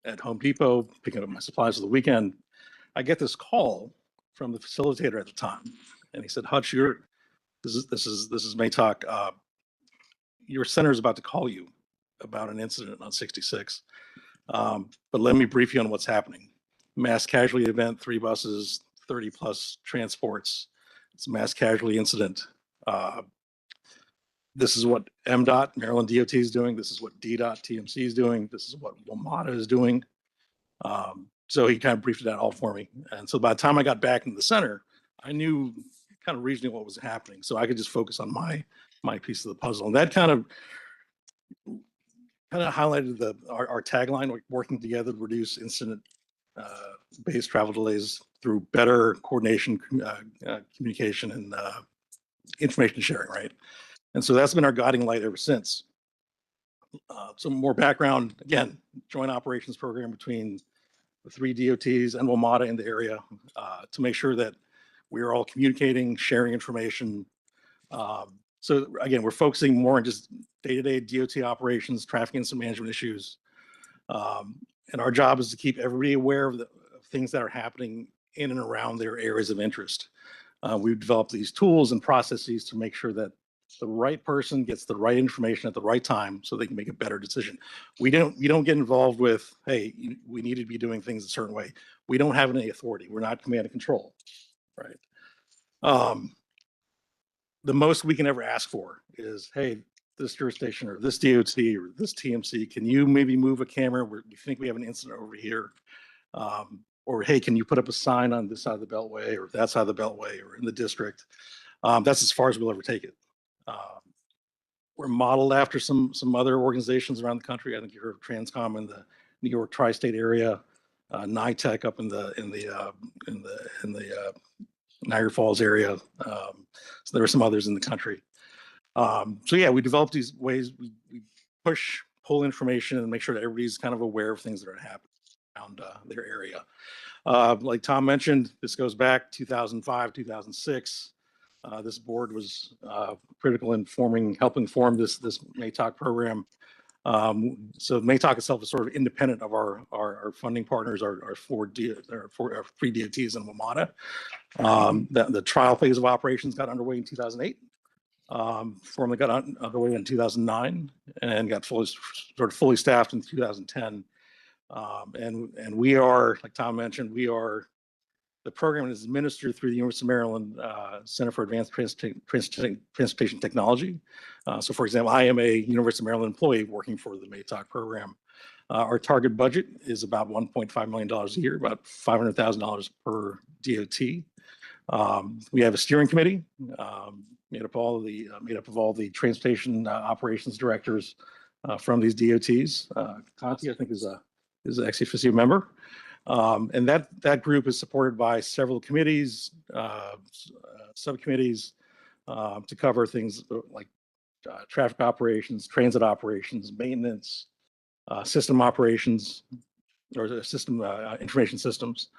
at Home Depot picking up my supplies for the weekend. I get this call from the facilitator at the time, and he said, "Hutch, this is MATOC. Your center is about to call you about an incident on 66, but let me brief you on what's happening. Mass casualty event, 3 buses, 30 plus transports. It's a mass casualty incident. This is what MDOT, Maryland DOT is doing. This is what DDOT, TMC is doing. This is what WMATA is doing." So he kind of briefed it out all for me. And so by the time I got back into the center, I knew kind of regionally what was happening. So I could just focus on my piece of the puzzle. And that kind of highlighted our tagline, working together to reduce incident based travel delays through better coordination, communication, and information sharing, right? And so that's been our guiding light ever since. Some more background, again, joint operations program between the 3 DOTs and WMATA in the area to make sure that we are all communicating, sharing information. So again, we're focusing more on just day-to-day DOT operations, traffic incident management issues. And our job is to keep everybody aware of things that are happening in and around their areas of interest. We've developed these tools and processes to make sure that the right person gets the right information at the right time so they can make a better decision. We don't get involved with, hey, we need to be doing things a certain way. We don't have any authority. We're not command and control, right? The most we can ever ask for is, hey, this jurisdiction or this DOT or this TMC, can you maybe move a camera where we think we have an incident over here? Or hey, can you put up a sign on this side of the Beltway or that side of the Beltway or in the district? That's as far as we'll ever take it. We're modeled after some other organizations around the country. I think you heard of Transcom in the New York tri-state area, NITEC up in the Niagara Falls area. So there are some others in the country. So yeah, we developed these ways we pull information and make sure that everybody's kind of aware of things that are happening around their area. Like Tom mentioned, this goes back 2005, 2006. This board was critical in helping form this MATOC program. So MATOC itself is sort of independent of our funding partners, our 3 DOTs and WMATA. The trial phase of operations got underway in 2008. Formally got underway in 2009 and got fully staffed in 2010. And we are, like Tom mentioned, the program is administered through the University of Maryland Center for Advanced Transportation Technology. So for example, I am a University of Maryland employee working for the MATOC program. Our target budget is about $1.5 million a year, about $500,000 per DOT. We have a steering committee made up of all the transportation operations directors from these DOTs. Conti, I think, is an ex officio member. And that group is supported by several committees, subcommittees, to cover things like traffic operations, transit operations, maintenance, system operations, or system information systems.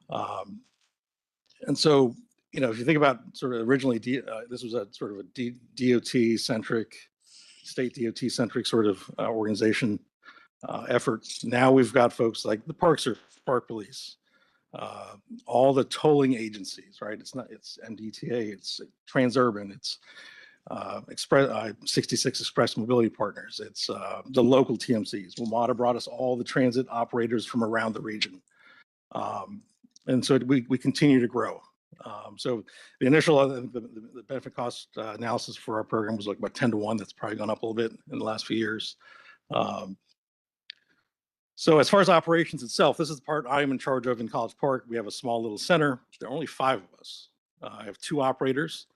And so, if you think about sort of originally, this was a sort of a DOT centric, state DOT centric sort of organization effort. Now we've got folks like the Park Service, Park Police, all the tolling agencies, right? It's MDTA, it's Transurban, it's Express 66 Express Mobility Partners, it's the local TMCs. WMATA brought us all the transit operators from around the region. And so we continue to grow. So the initial, the benefit cost analysis for our program was like about 10 to 1. That's probably gone up a little bit in the last few years. So as far as operations itself, this is the part I am in charge of in College Park. We have a small little center. There are only 5 of us. I have 2 operators.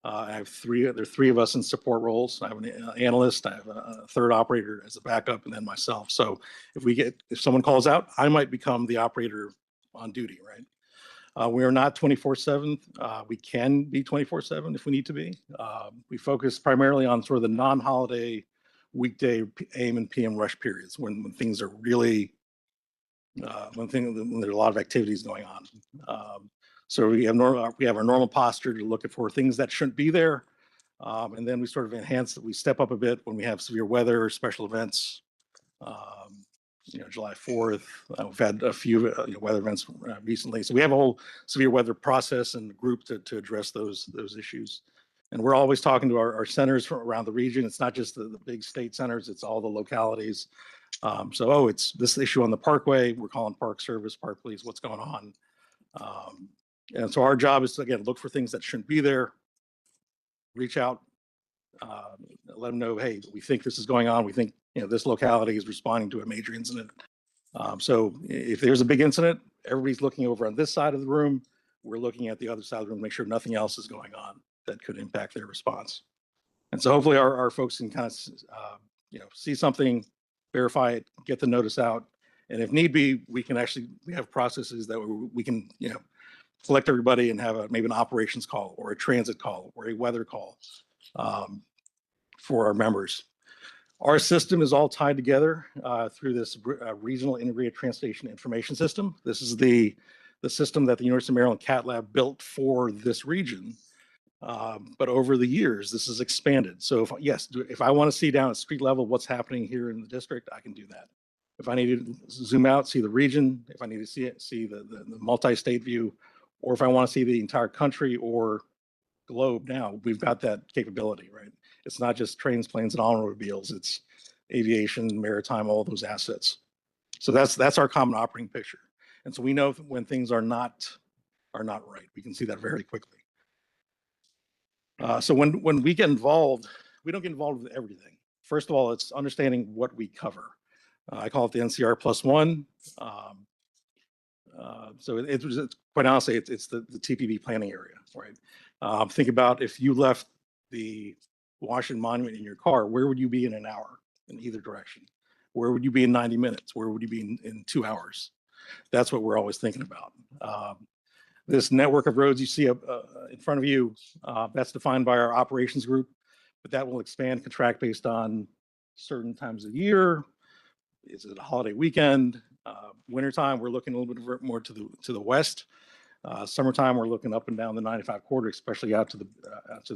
I have 3. There are 3 of us in support roles. I have an analyst. I have a 3rd operator as a backup, and then myself. So if someone calls out, I might become the operator on duty, right? We are not 24/7. We can be 24/7 if we need to be. We focus primarily on sort of the non-holiday weekday AM and PM rush periods when things are really, when there's a lot of activities going on. So we have our normal posture to look for things that shouldn't be there. And then we sort of enhance it. We step up a bit when we have severe weather or special events. July 4th, we've had a few weather events recently. So we have a whole severe weather process and group to address those issues. And we're always talking to our centers from around the region. It's not just the big state centers, it's all the localities. It's this issue on the Parkway. We're calling Park Service, Park Police, what's going on? And so our job is to, again, look for things that shouldn't be there, reach out, let them know, hey, we think this is going on. We think this locality is responding to a major incident. So if there's a big incident, everybody's looking over on this side of the room. We're looking at the other side of the room to make sure nothing else is going on that could impact their response. And so hopefully our folks can kind of see something, verify it, get the notice out, and if need be, we have processes that we can collect everybody and have maybe an operations call or a transit call or a weather call for our members. Our system is all tied together through this regional integrated transportation information system. This is the system that the University of Maryland Cat Lab built for this region. But over the years, this has expanded. So if I want to see down at street level what's happening here in the district, I can do that. If I need to zoom out, see the region, if I need to see the multi-state view, or if I want to see the entire country or globe now, we've got that capability, right? It's not just trains, planes, and automobiles. It's aviation, maritime, all those assets. So that's our common operating picture. And so we know when things are not right. We can see that very quickly. So when we get involved, we don't get involved with everything. First of all, it's understanding what we cover. I call it the NCR +1. So it's quite honestly, it's the TPB planning area, right? Think about if you left the Washington Monument in your car, where would you be in an hour in either direction? Where would you be in 90 minutes? Where would you be in 2 hours? That's what we're always thinking about. This network of roads you see up in front of you, that's defined by our operations group, but that will expand, contract based on certain times of year. Is it a holiday weekend? Wintertime, we're looking a little bit more to the west. Summertime, we're looking up and down the 95 corridor, especially out to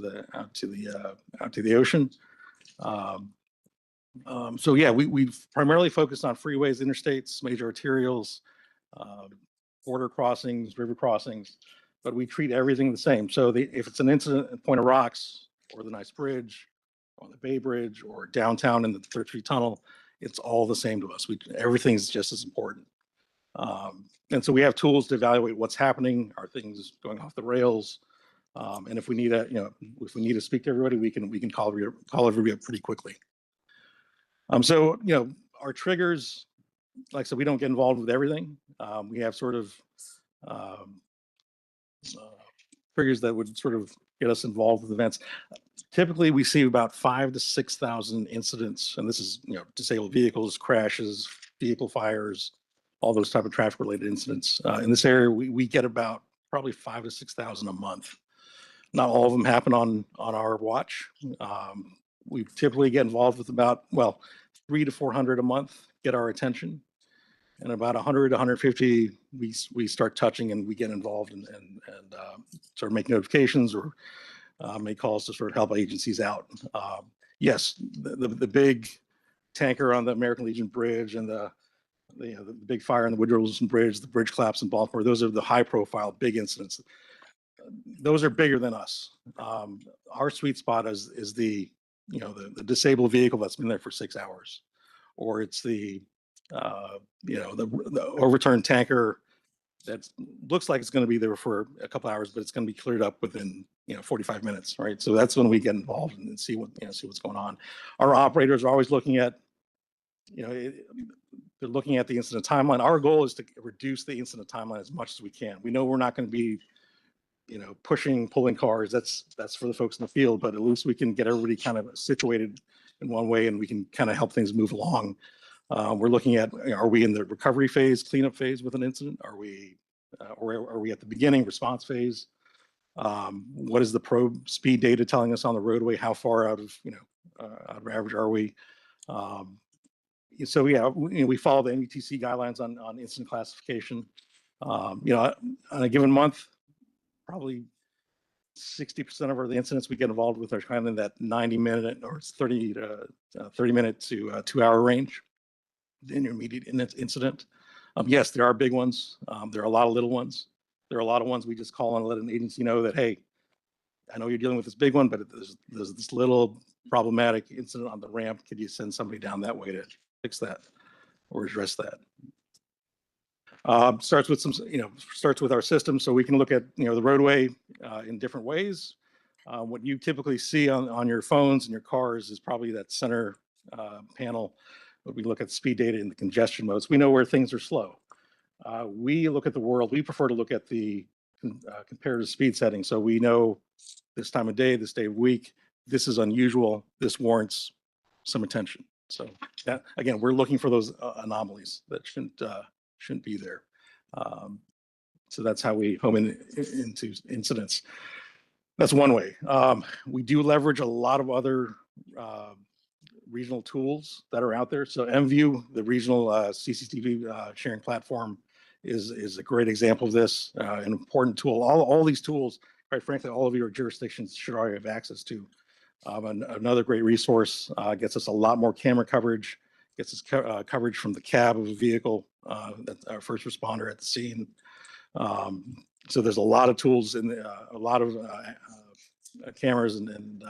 the ocean. So yeah, we've primarily focused on freeways, interstates, major arterials, border crossings, river crossings, but we treat everything the same. So if it's an incident at Point of Rocks or the Nice Bridge, on the Bay Bridge, or downtown in the Third Street Tunnel, it's all the same to us. Everything's just as important. And so we have tools to evaluate what's happening. Are things going off the rails? And if we need to speak to everybody, we can call everybody up pretty quickly. So our triggers, like I said, we don't get involved with everything. We have sort of triggers that would sort of get us involved with events. Typically, we see about 5,000 to 6,000 incidents, and this is disabled vehicles, crashes, vehicle fires, all those type of traffic-related incidents. In this area, we get about probably 5,000 to 6,000 a month. Not all of them happen on our watch. We typically get involved with about, well, 300 to 400 a month get our attention. And about 100 to 150, we start touching and we get involved and sort of make notifications or make calls to sort of help agencies out. Yes, the big tanker on the American Legion Bridge and the big fire on the Woodrow Wilson Bridge, the bridge collapse in Baltimore, those are the high profile big incidents. Those are bigger than us. Our sweet spot is the disabled vehicle that's been there for 6 hours, or it's the overturned tanker that looks like it's going to be there for a couple hours, but it's going to be cleared up within 45 minutes, right? So that's when we get involved and see what's going on. Our operators are always looking at, they're looking at the incident timeline. Our goal is to reduce the incident timeline as much as we can. We know we're not going to be pulling cars. That's for the folks in the field, but at least we can get everybody kind of situated in one way and we can kind of help things move along. We're looking at, are we in the recovery phase, cleanup phase with an incident? Are we at the beginning, response phase? What is the probe speed data telling us on the roadway? How far out of average are we? So yeah, we follow the NETC guidelines on incident classification. On a given month, probably 60% of the incidents we get involved with are kind of in that 90-minute or 30-minute to 2-hour range. The intermediate incident. Yes, there are big ones. There are a lot of little ones. There are a lot of ones we just call and let an agency know that, hey, I know you're dealing with this big one, but there's this little problematic incident on the ramp. Could you send somebody down that way to fix that or address that? Starts with our system, so we can look at the roadway in different ways. What you typically see on your phones and your cars is probably that center panel. But we look at speed data in the congestion modes. We know where things are slow. We look at the world. We prefer to look at the comparative speed setting. So we know this time of day, this day of week, this is unusual. This warrants some attention. So that, again, we're looking for those anomalies that shouldn't be there. So that's how we home into incidents. That's one way. We do leverage a lot of other regional tools that are out there. So MView, the regional CCTV sharing platform, is a great example of this, an important tool. All these tools, quite frankly, all of your jurisdictions should already have access to. Another great resource, gets us a lot more camera coverage, gets us coverage from the cab of a vehicle, that's our first responder at the scene. So there's a lot of tools and a lot of cameras and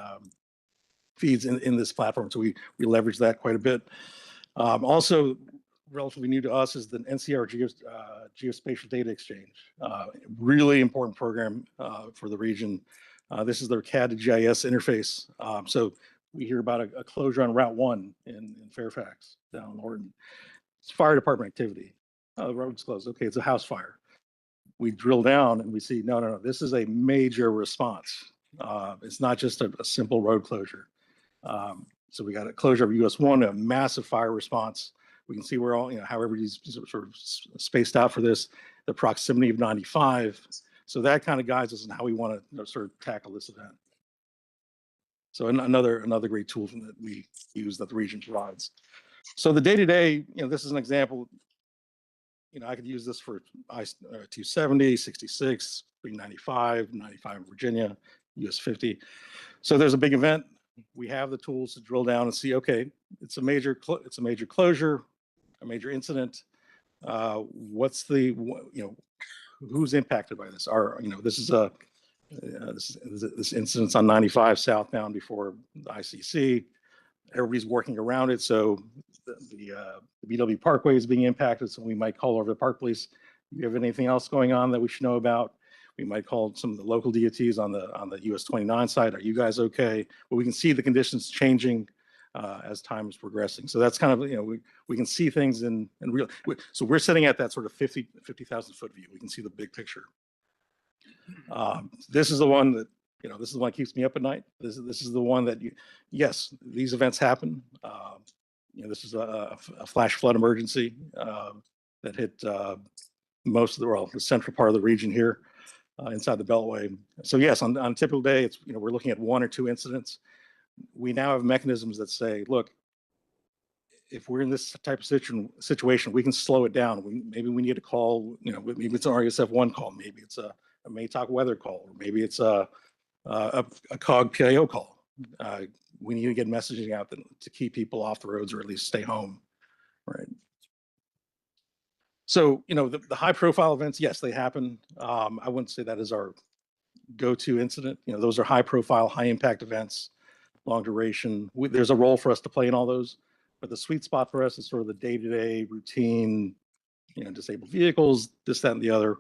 feeds in this platform. So we leverage that quite a bit. Also, relatively new to us is the NCR Geospatial Data Exchange. Really important program for the region. This is their CAD to GIS interface. So we hear about a closure on Route 1 in Fairfax, down in Norton. It's fire department activity. Oh, the road's closed. Okay, it's a house fire. We drill down and we see, no, this is a major response. It's not just a simple road closure. So we got a closure of US 1, a massive fire response. We can see where how everybody's sort of spaced out for this, the proximity of 95. So that kind of guides us in how we want to sort of tackle this event. So another great tool that we use that the region provides. So the day-to-day, this is an example. I could use this for I-270, 66, 395, 95 in Virginia, US 50. So there's a big event. We have the tools to drill down and see, okay, it's a major closure, a major incident. What's who's impacted by this? This is this incident's on 95 southbound before the ICC. Everybody's working around it. So the BW Parkway is being impacted. So we might call over the Park Police. Do you have anything else going on that we should know about? We might call some of the local DOTs on the US 29 side. Are you guys okay? But we can see the conditions changing as time is progressing. So that's kind of, we can see things in real. So we're sitting at that sort of 50,000 foot view. We can see the big picture. This is the one that, this is the one that keeps me up at night. This is the one that, yes, these events happen. This is a flash flood emergency that hit most of the central part of the region here. inside the Beltway. So yes, on a typical day, it's, we're looking at 1 or 2 incidents. We now have mechanisms that say, look, if we're in this type of situation, we can slow it down. Maybe we need to call, maybe it's an RSF1 call, maybe it's a Maytalk weather call, or maybe it's a COG PIO call. We need to get messaging out to keep people off the roads or at least stay home, right? So, the high profile events, yes, they happen. I wouldn't say that is our go-to incident. Those are high profile, high impact events, long duration. There's a role for us to play in all those, but the sweet spot for us is sort of the day-to-day routine, disabled vehicles, this, that, and the other.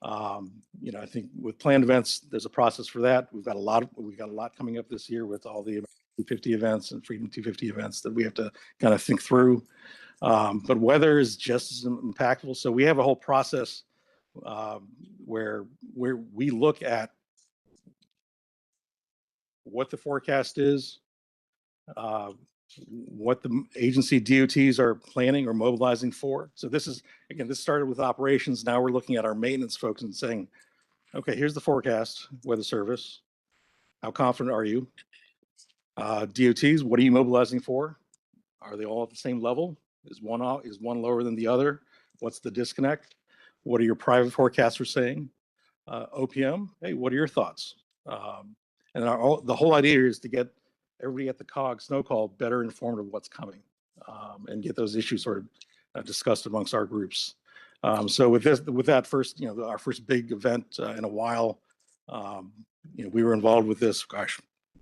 I think with planned events, there's a process for that. We've got a lot coming up this year with all the 250 events and Freedom 250 events that we have to kind of think through. But weather is just as impactful. So we have a whole process where we look at what the forecast is, what the agency DOTs are planning or mobilizing for. So this started with operations. Now we're looking at our maintenance folks and saying, okay, here's the forecast, weather service. How confident are you? DOTs, what are you mobilizing for? Are they all at the same level? Is one lower than the other? What's the disconnect? What are your private forecasters saying? OPM, hey, what are your thoughts? And the whole idea is to get everybody at the COG snow call better informed of what's coming, and get those issues sort of discussed amongst our groups. So with that first, our first big event in a while, we were involved with this, 4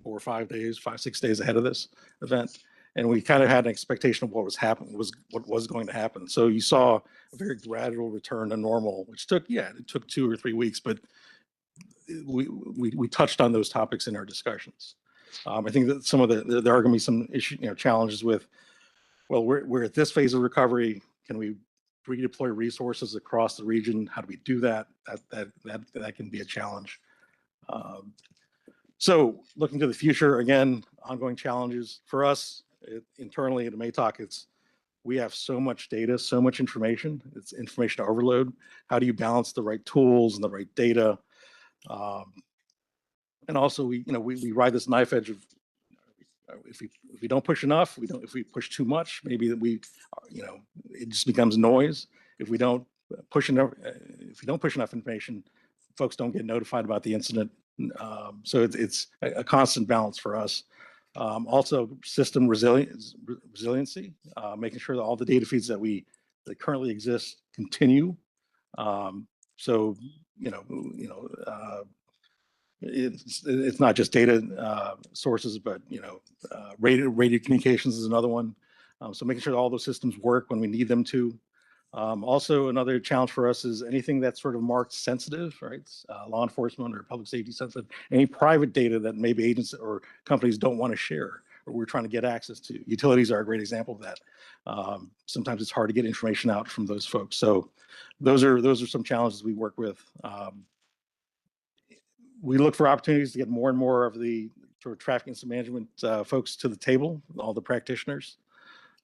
or 5 days, 5, 6 days ahead of this event. And we kind of had an expectation of what was going to happen. So you saw a very gradual return to normal, which took 2 or 3 weeks, but we touched on those topics in our discussions. I think that some of there are going to be some challenges with, well, we're at this phase of recovery. Can we redeploy resources across the region? How do we do that? That can be a challenge. So looking to the future, again, ongoing challenges for us internally at Maytalk. We have so much data, so much information. It's information overload. How do you balance the right tools and the right data? And also, we ride this knife edge of if we don't push enough, if we push too much, maybe that it just becomes noise. If we don't push enough information, folks don't get notified about the incident. So it's a constant balance for us. Also, system resiliency, making sure that all the data feeds that currently exist continue. So it's not just data sources, but radio communications is another one. So making sure that all those systems work when we need them to. Also, another challenge for us is anything that's sort of marked sensitive, right? Law enforcement or public safety sensitive, any private data that maybe agents or companies don't want to share, or we're trying to get access to. Utilities are a great example of that. Sometimes it's hard to get information out from those folks. So those are some challenges we work with. We look for opportunities to get more and more of the sort of traffic incident management folks to the table, all the practitioners.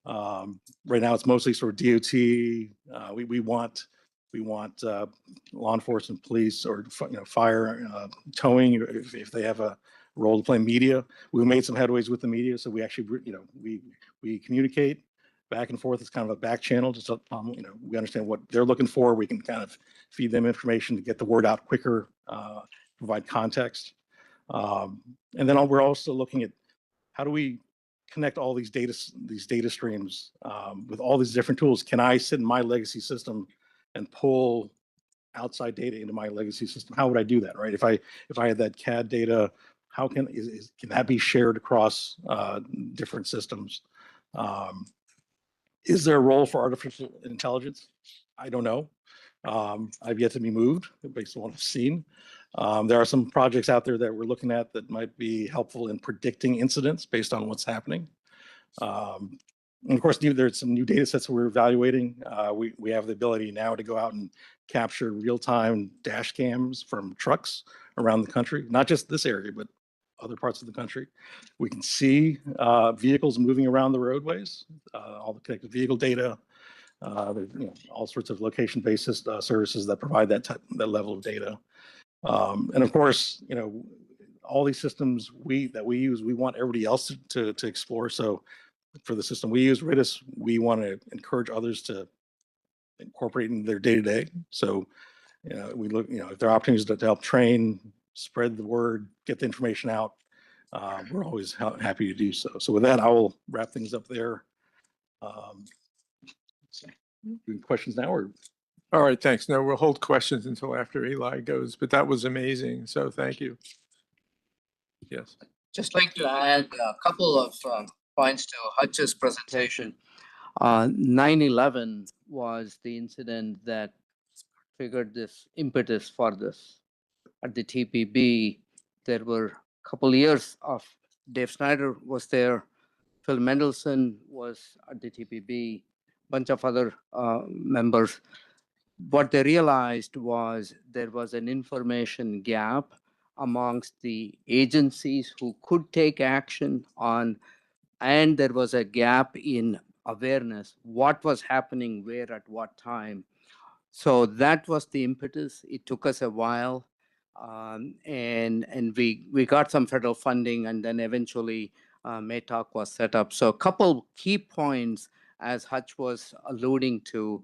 Right now, it's mostly sort of DOT. We want law enforcement, police, or fire, towing if they have a role to play. Media. We made some headways with the media, so we actually we communicate back and forth. It's kind of a back channel. Just we understand what they're looking for. We can kind of feed them information to get the word out quicker, provide context, and then we're also looking at how do we connect all these data streams with all these different tools. Can I sit in my legacy system and pull outside data into my legacy system? How would I do that, right? If I had that CAD data, how can that be shared across different systems? Is there a role for artificial intelligence? I don't know. I've yet to be moved based on what I've seen. There are some projects out there that we're looking at that might be helpful in predicting incidents based on what's happening. And of course, there's some new data sets we're evaluating. We have the ability now to go out and capture real-time dash cams from trucks around the country, not just this area, but other parts of the country. We can see vehicles moving around the roadways, all the connected vehicle data. There's all sorts of location-based services that provide that level of data. And of course, all these systems that we use, we want everybody else to explore. So for the system we use, RITIS, we want to encourage others to incorporate in their day-to-day. So, we look, if there are opportunities to help train, spread the word, get the information out, we're always happy to do so. So with that, I will wrap things up there. Any questions now or? All right, thanks. No, we'll hold questions until after Eli goes, but that was amazing. So thank you. Yes. Just like to add a couple of points to Hutch's presentation. 9/11 was the incident that triggered this impetus for this. At the TPB, there were a couple years of Dave Snyder was there, Phil Mendelson was at the TPB, bunch of other members. What they realized was there was an information gap amongst the agencies who could take action on, and there was a gap in awareness, what was happening where at what time. So that was the impetus. It took us a while, and we got some federal funding, and then eventually MATOC was set up. So a couple key points, as Hutch was alluding to,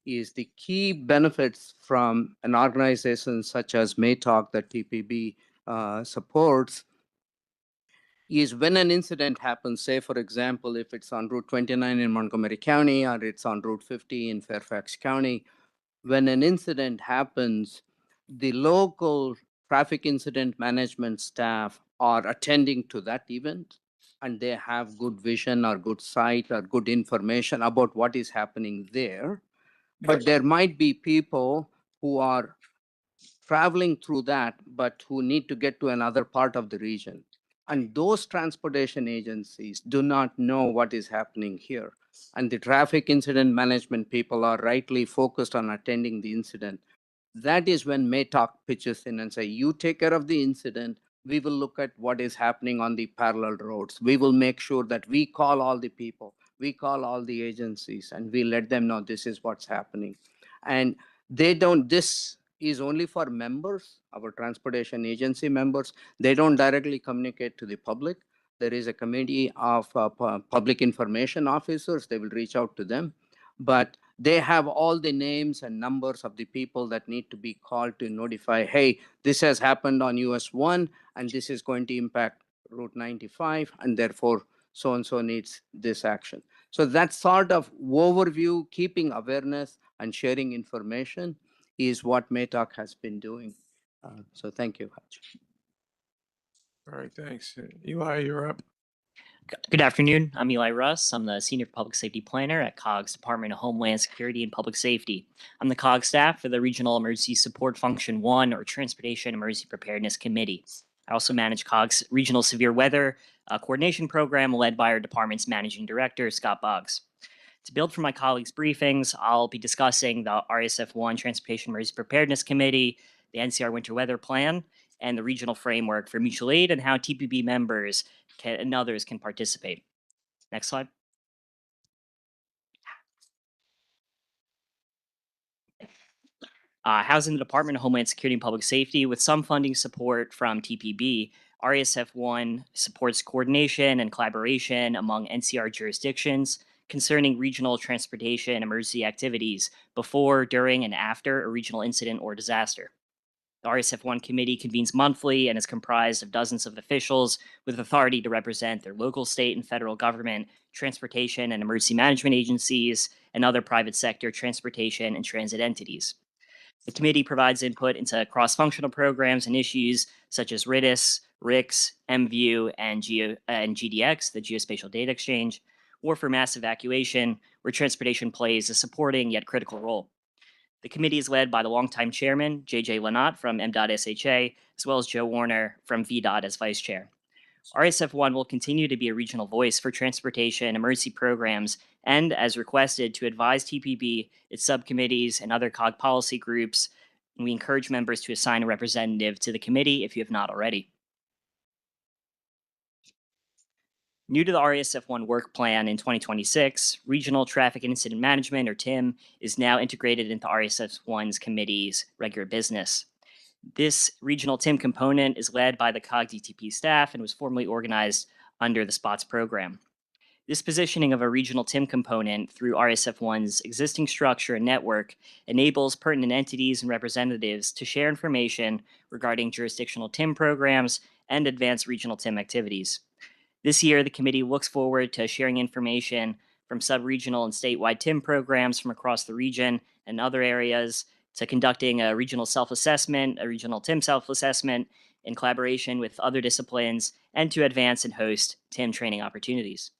is the key benefits from an organization such as MATOC that TPB supports is when an incident happens, say, for example, if it's on Route 29 in Montgomery County or it's on Route 50 in Fairfax County, when an incident happens, the local traffic incident management staff are attending to that event, and they have good vision or good sight or good information about what is happening there. But there might be people who are traveling through that, but who need to get to another part of the region. And those transportation agencies do not know what is happening here. And the traffic incident management people are rightly focused on attending the incident. That is when MATOC pitches in and say, you take care of the incident, we will look at what is happening on the parallel roads. We will make sure that we call all the people, we call all the agencies, and we let them know this is what's happening. And this is only for members, our transportation agency members. They don't directly communicate to the public. There is a committee of public information officers. They will reach out to them. But they have all the names and numbers of the people that need to be called to notify, hey, this has happened on US 1, and this is going to impact Route 95, and therefore so-and-so needs this action. So that sort of overview, keeping awareness and sharing information is what MATOC has been doing. So thank you, Hutch. All right, thanks. Eli, you're up. Good afternoon. I'm Eli Russ. I'm the Senior Public Safety Planner at COG's Department of Homeland Security and Public Safety. I'm the COG staff for the Regional Emergency Support Function 1, or Transportation Emergency Preparedness Committee. I also manage COG's Regional Severe Weather Coordination Program led by our department's Managing Director, Scott Boggs. To build from my colleagues' briefings, I'll be discussing the RSF1 Transportation Emergency Preparedness Committee, the NCR Winter Weather Plan, and the regional framework for mutual aid and how TPB members and others can participate. Next slide. Housing the Department of Homeland Security and Public Safety with some funding support from TPB. RSF1 supports coordination and collaboration among NCR jurisdictions concerning regional transportation emergency activities before, during, and after a regional incident or disaster. The RSF1 committee convenes monthly and is comprised of dozens of officials with authority to represent their local, state, and federal government, transportation and emergency management agencies, and other private sector transportation and transit entities. The committee provides input into cross-functional programs and issues such as RITIS, RICS, MView, and GDX, the Geospatial Data Exchange, or for mass evacuation, where transportation plays a supporting yet critical role. The committee is led by the longtime chairman, JJ Lanat from M.SHA, as well as Joe Warner from VDOT as vice chair. RSF1 will continue to be a regional voice for transportation emergency programs and, as requested, to advise TPB, its subcommittees, and other COG policy groups. And we encourage members to assign a representative to the committee if you have not already. New to the RSF1 work plan in 2026, Regional Traffic Incident Management, or TIM, is now integrated into RSF1's committee's regular business. This regional TIM component is led by the COG DTP staff and was formally organized under the SPOTS program. This positioning of a regional TIM component through RSF1's existing structure and network enables pertinent entities and representatives to share information regarding jurisdictional TIM programs and advance regional TIM activities. This year, the committee looks forward to sharing information from sub-regional and statewide TIM programs from across the region and other areas, to conducting a regional self-assessment, a regional TIM self-assessment in collaboration with other disciplines, and to advance and host TIM training opportunities.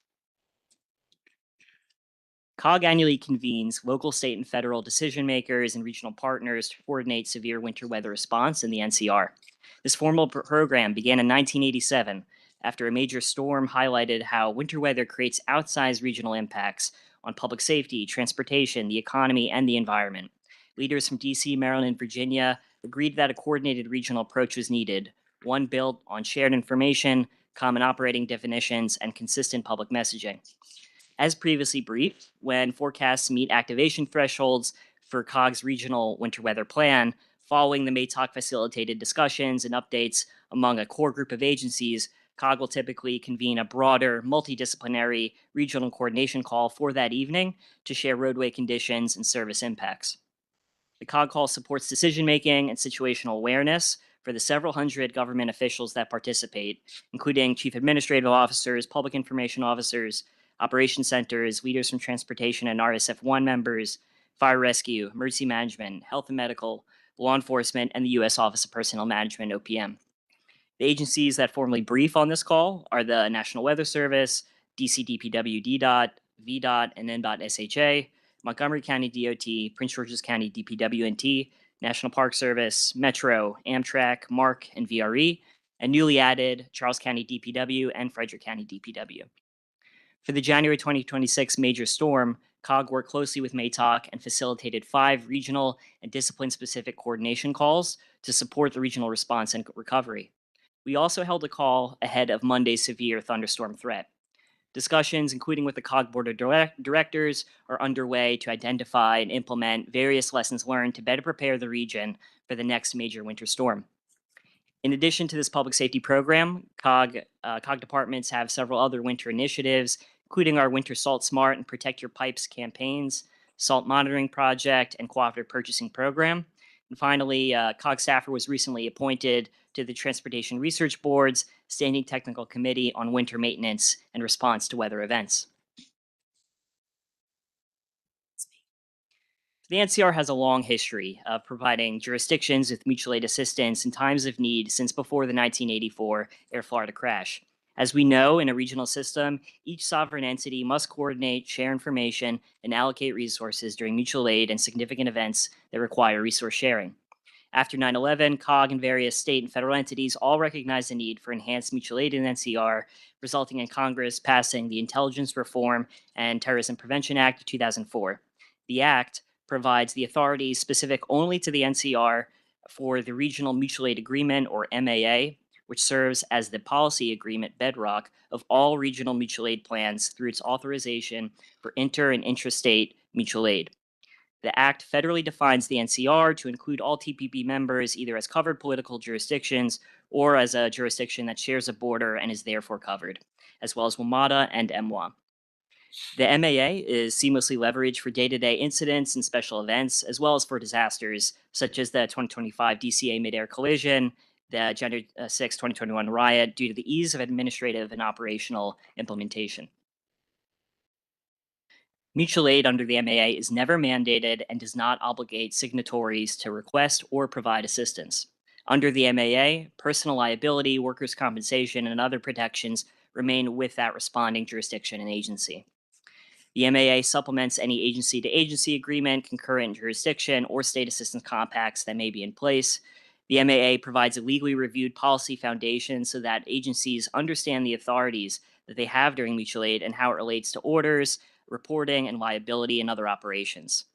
COG annually convenes local, state, and federal decision makers and regional partners to coordinate severe winter weather response in the NCR. This formal program began in 1987 after a major storm highlighted how winter weather creates outsized regional impacts on public safety, transportation, the economy, and the environment. Leaders from DC, Maryland, and Virginia agreed that a coordinated regional approach was needed, one built on shared information, common operating definitions, and consistent public messaging. As previously briefed, when forecasts meet activation thresholds for COG's regional winter weather plan, following the MATOC facilitated discussions and updates among a core group of agencies, COG will typically convene a broader, multidisciplinary regional coordination call for that evening to share roadway conditions and service impacts. The COG call supports decision-making and situational awareness for the several hundred government officials that participate, including chief administrative officers, public information officers, operations centers, leaders from transportation and RSF1 members, fire rescue, emergency management, health and medical, law enforcement, and the U.S. Office of Personnel Management, OPM. The agencies that formally brief on this call are the National Weather Service, DC DPW DDOT, VDOT, and NDOT SHA, Montgomery County DOT, Prince George's County DPW&T, National Park Service, Metro, Amtrak, MARC, and VRE, and newly added Charles County DPW and Frederick County DPW. For the January 2026 major storm, COG worked closely with MATOC and facilitated 5 regional and discipline-specific coordination calls to support the regional response and recovery. We also held a call ahead of Monday's severe thunderstorm threat. Discussions, including with the COG Board of Directors, are underway to identify and implement various lessons learned to better prepare the region for the next major winter storm. In addition to this public safety program, COG departments have several other winter initiatives, including our Winter Salt Smart and Protect Your Pipes campaigns, Salt Monitoring Project, and Cooperative Purchasing Program. And finally, COG staffer was recently appointed to the Transportation Research Board's Standing Technical Committee on Winter Maintenance and Response to Weather Events. The NCR has a long history of providing jurisdictions with mutual aid assistance in times of need since before the 1984 Air Florida crash. As we know, in a regional system, each sovereign entity must coordinate, share information, and allocate resources during mutual aid and significant events that require resource sharing. After 9/11, COG and various state and federal entities all recognized the need for enhanced mutual aid in NCR, resulting in Congress passing the Intelligence Reform and Terrorism Prevention Act of 2004. The act provides the authority specific only to the NCR for the Regional Mutual Aid Agreement, or MAA, which serves as the policy agreement bedrock of all regional mutual aid plans through its authorization for inter- and intrastate mutual aid. The Act federally defines the NCR to include all TPB members either as covered political jurisdictions or as a jurisdiction that shares a border and is therefore covered, as well as WMATA and MWA. The MAA is seamlessly leveraged for day-to-day incidents and special events, as well as for disasters, such as the 2025 DCA mid-air collision, the January 6, 2021 riot, due to the ease of administrative and operational implementation. Mutual aid under the MAA is never mandated and does not obligate signatories to request or provide assistance. Under the MAA, personal liability, workers' compensation, and other protections remain with that responding jurisdiction and agency. The MAA supplements any agency-to-agency agreement, concurrent jurisdiction, or state assistance compacts that may be in place. The MAA provides a legally reviewed policy foundation so that agencies understand the authorities that they have during mutual aid and how it relates to orders, reporting, and liability and other operations.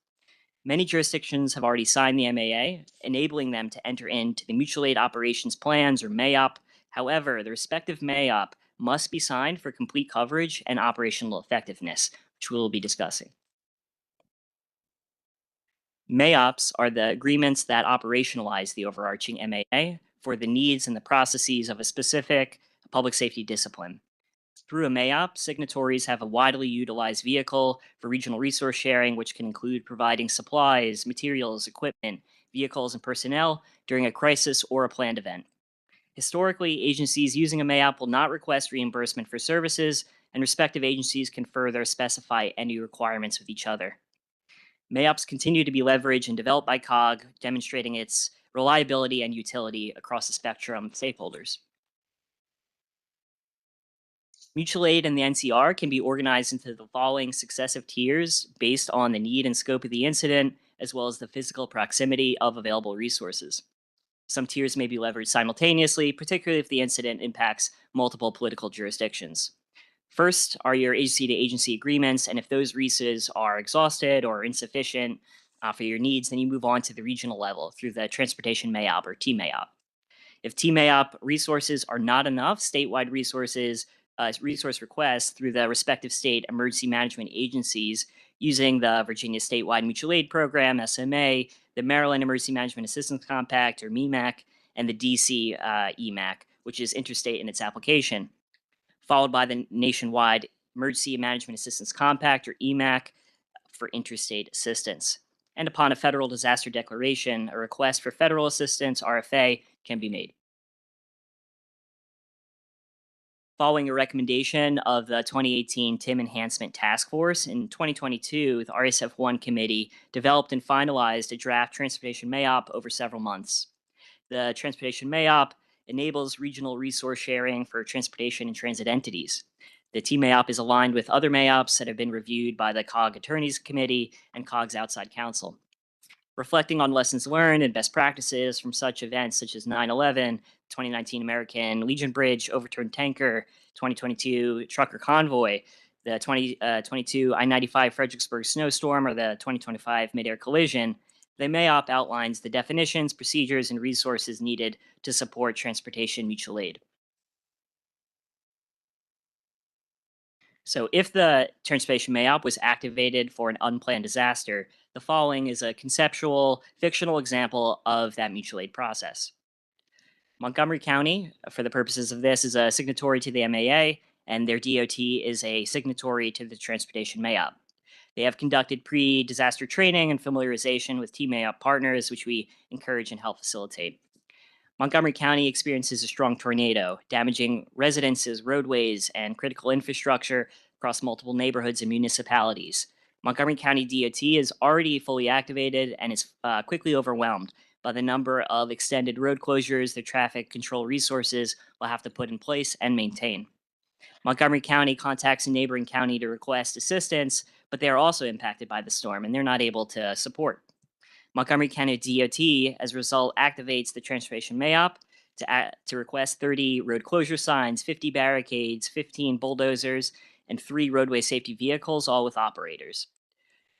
Many jurisdictions have already signed the MAA, enabling them to enter into the Mutual Aid Operations Plans, or MAOP. However, the respective MAOP must be signed for complete coverage and operational effectiveness, which we will be discussing. MAOPs are the agreements that operationalize the overarching MAA for the needs and the processes of a specific public safety discipline. Through a MAOP, signatories have a widely utilized vehicle for regional resource sharing, which can include providing supplies, materials, equipment, vehicles, and personnel during a crisis or a planned event. Historically, agencies using a MAOP will not request reimbursement for services, and respective agencies can further specify any requirements with each other. MAOPs continue to be leveraged and developed by COG, demonstrating its reliability and utility across the spectrum of stakeholders. Mutual aid and the NCR can be organized into the following successive tiers based on the need and scope of the incident, as well as the physical proximity of available resources. Some tiers may be leveraged simultaneously, particularly if the incident impacts multiple political jurisdictions. First are your agency-to-agency agreements, and if those resources are exhausted or insufficient for your needs, then you move on to the regional level through the Transportation MAOP or TMAOP. If TMAOP resources are not enough, statewide resource requests through the respective state emergency management agencies using the Virginia Statewide Mutual Aid Program, SMA, the Maryland Emergency Management Assistance Compact, or MEMAC, and the DC EMAC, which is interstate in its application, followed by the nationwide Emergency Management Assistance Compact, or EMAC, for interstate assistance. And upon a federal disaster declaration, a request for federal assistance, RFA, can be made. Following a recommendation of the 2018 TIM Enhancement Task Force, in 2022, the RSF1 committee developed and finalized a draft transportation MAOP over several months. The transportation MAOP enables regional resource sharing for transportation and transit entities. The TMAOP is aligned with other MAOPs that have been reviewed by the COG Attorneys Committee and COG's outside counsel. Reflecting on lessons learned and best practices from such events such as 9/11, 2019 American Legion Bridge overturned tanker, 2022 trucker convoy, the 2022 I-95 Fredericksburg snowstorm, or the 2025 midair collision, the MAOP outlines the definitions, procedures, and resources needed to support transportation mutual aid. So if the transportation MAOP was activated for an unplanned disaster, the following is a conceptual, fictional example of that mutual aid process. Montgomery County, for the purposes of this, is a signatory to the MAA, and their DOT is a signatory to the transportation MAOP. They have conducted pre-disaster training and familiarization with TMAOP partners, which we encourage and help facilitate. Montgomery County experiences a strong tornado, damaging residences, roadways, and critical infrastructure across multiple neighborhoods and municipalities. Montgomery County DOT is already fully activated and is quickly overwhelmed by the number of extended road closures the traffic control resources will have to put in place and maintain. Montgomery County contacts a neighboring county to request assistance, but they are also impacted by the storm and they're not able to support. Montgomery County DOT, as a result, activates the transportation MAOP to request 30 road closure signs, 50 barricades, 15 bulldozers, and 3 roadway safety vehicles, all with operators.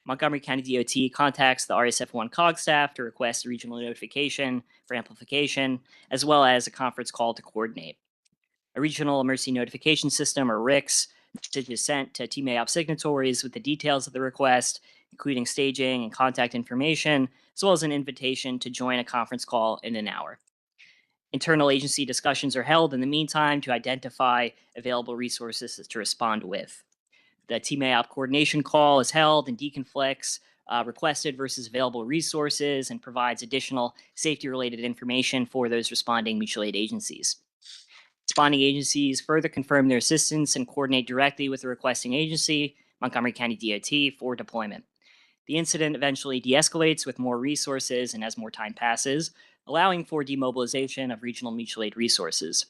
Montgomery County DOT contacts the RSF1 COG staff to request a regional notification for amplification, as well as a conference call to coordinate. A regional emergency notification system, or RICS, message is sent to TMAOP signatories with the details of the request, including staging and contact information, as well as an invitation to join a conference call in an hour. Internal agency discussions are held in the meantime to identify available resources to respond with. The TMAOP coordination call is held and deconflicts requested versus available resources and provides additional safety-related information for those responding mutual aid agencies. Responding agencies further confirm their assistance and coordinate directly with the requesting agency, Montgomery County DOT, for deployment. The incident eventually de-escalates with more resources and as more time passes, allowing for demobilization of regional mutual aid resources.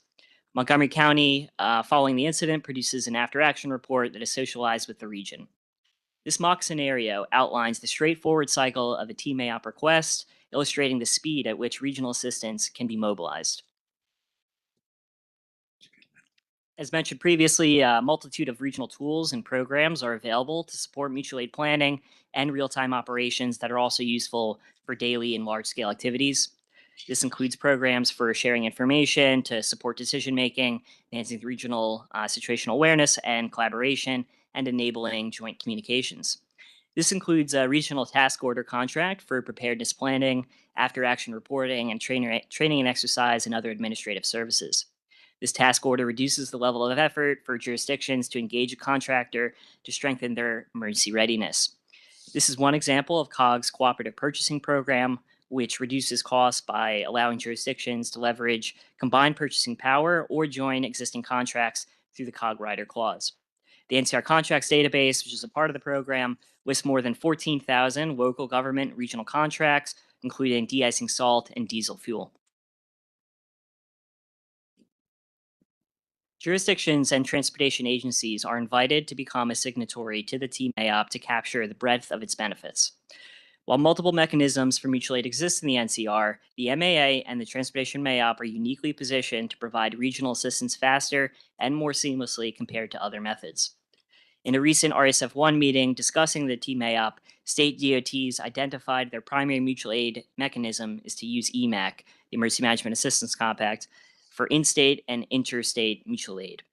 Montgomery County, following the incident, produces an after-action report that is socialized with the region. This mock scenario outlines the straightforward cycle of a TMAOP request, illustrating the speed at which regional assistance can be mobilized. As mentioned previously, a multitude of regional tools and programs are available to support mutual aid planning and real-time operations that are also useful for daily and large-scale activities. This includes programs for sharing information to support decision-making, enhancing regional situational awareness and collaboration, and enabling joint communications. This includes a regional task order contract for preparedness planning, after action reporting, and training and exercise and other administrative services. This task order reduces the level of effort for jurisdictions to engage a contractor to strengthen their emergency readiness. This is one example of COG's cooperative purchasing program, which reduces costs by allowing jurisdictions to leverage combined purchasing power or join existing contracts through the COG rider clause. The NCR contracts database, which is a part of the program, lists more than 14,000 local government regional contracts, including de-icing salt and diesel fuel. Jurisdictions and transportation agencies are invited to become a signatory to the TMAOP to capture the breadth of its benefits. While multiple mechanisms for mutual aid exist in the NCR, the MAA and the Transportation MAOP are uniquely positioned to provide regional assistance faster and more seamlessly compared to other methods. In a recent RSF1 meeting discussing the TMAOP, state DOTs identified their primary mutual aid mechanism is to use EMAC, the Emergency Management Assistance Compact, for in-state and interstate mutual aid.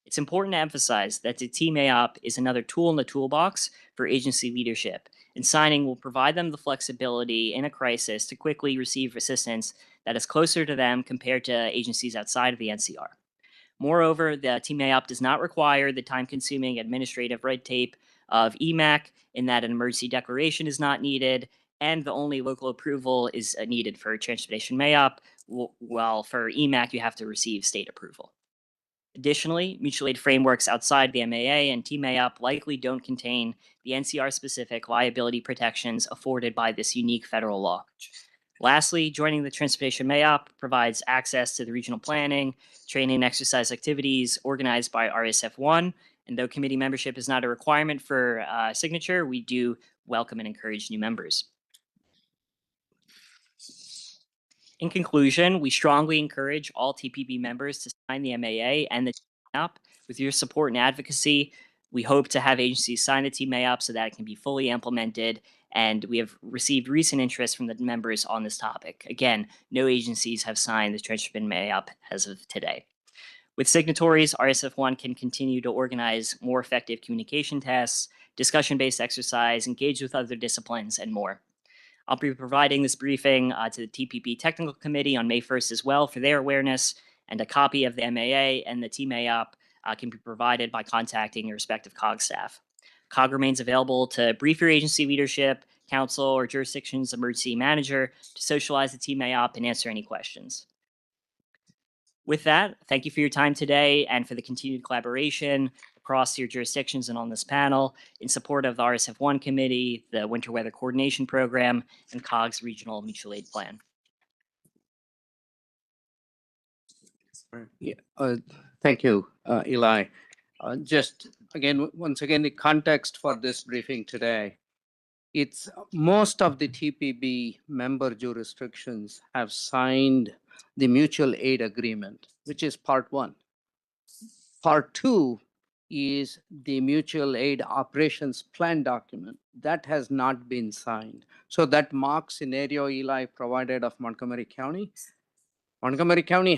It's important to emphasize that the TMAOP is another tool in the toolbox for agency leadership, and signing will provide them the flexibility in a crisis to quickly receive assistance that is closer to them compared to agencies outside of the NCR. Moreover, the TMAOP does not require the time-consuming administrative red tape of EMAC in that an emergency declaration is not needed, and the only local approval is needed for Transportation MAOP, while for EMAC you have to receive state approval. Additionally, mutual aid frameworks outside the MAA and TMAOP likely don't contain the NCR-specific liability protections afforded by this unique federal law. Lastly, joining the Transportation MAOP provides access to the regional planning, training, and exercise activities organized by RSF1. And though committee membership is not a requirement for signature, we do welcome and encourage new members. In conclusion, we strongly encourage all TPB members to sign the MAA and the TMAOP. With your support and advocacy, we hope to have agencies sign the TMAOP so that it can be fully implemented, and we have received recent interest from the members on this topic. Again, no agencies have signed the Transportation MAOP as of today. With signatories, RSF1 can continue to organize more effective communication tests, discussion-based exercise, engage with other disciplines, and more. I'll be providing this briefing to the TPB Technical Committee on May 1st as well for their awareness, and a copy of the MAA and the TMAOP can be provided by contacting your respective COG staff. COG remains available to brief your agency leadership, council, or jurisdiction's emergency manager to socialize the TMAOP and answer any questions. With that, thank you for your time today and for the continued collaboration across your jurisdictions and on this panel in support of the RSF1 Committee, the Winter Weather Coordination Program, and COG's Regional Mutual Aid Plan. Yeah, thank you, Eli. Just again, once again, the context for this briefing today, it's most of the TPB member jurisdictions have signed the mutual aid agreement, which is part one. Part two is the mutual aid operations plan document that has not been signed. So that mock scenario Eli provided of Montgomery County, Montgomery County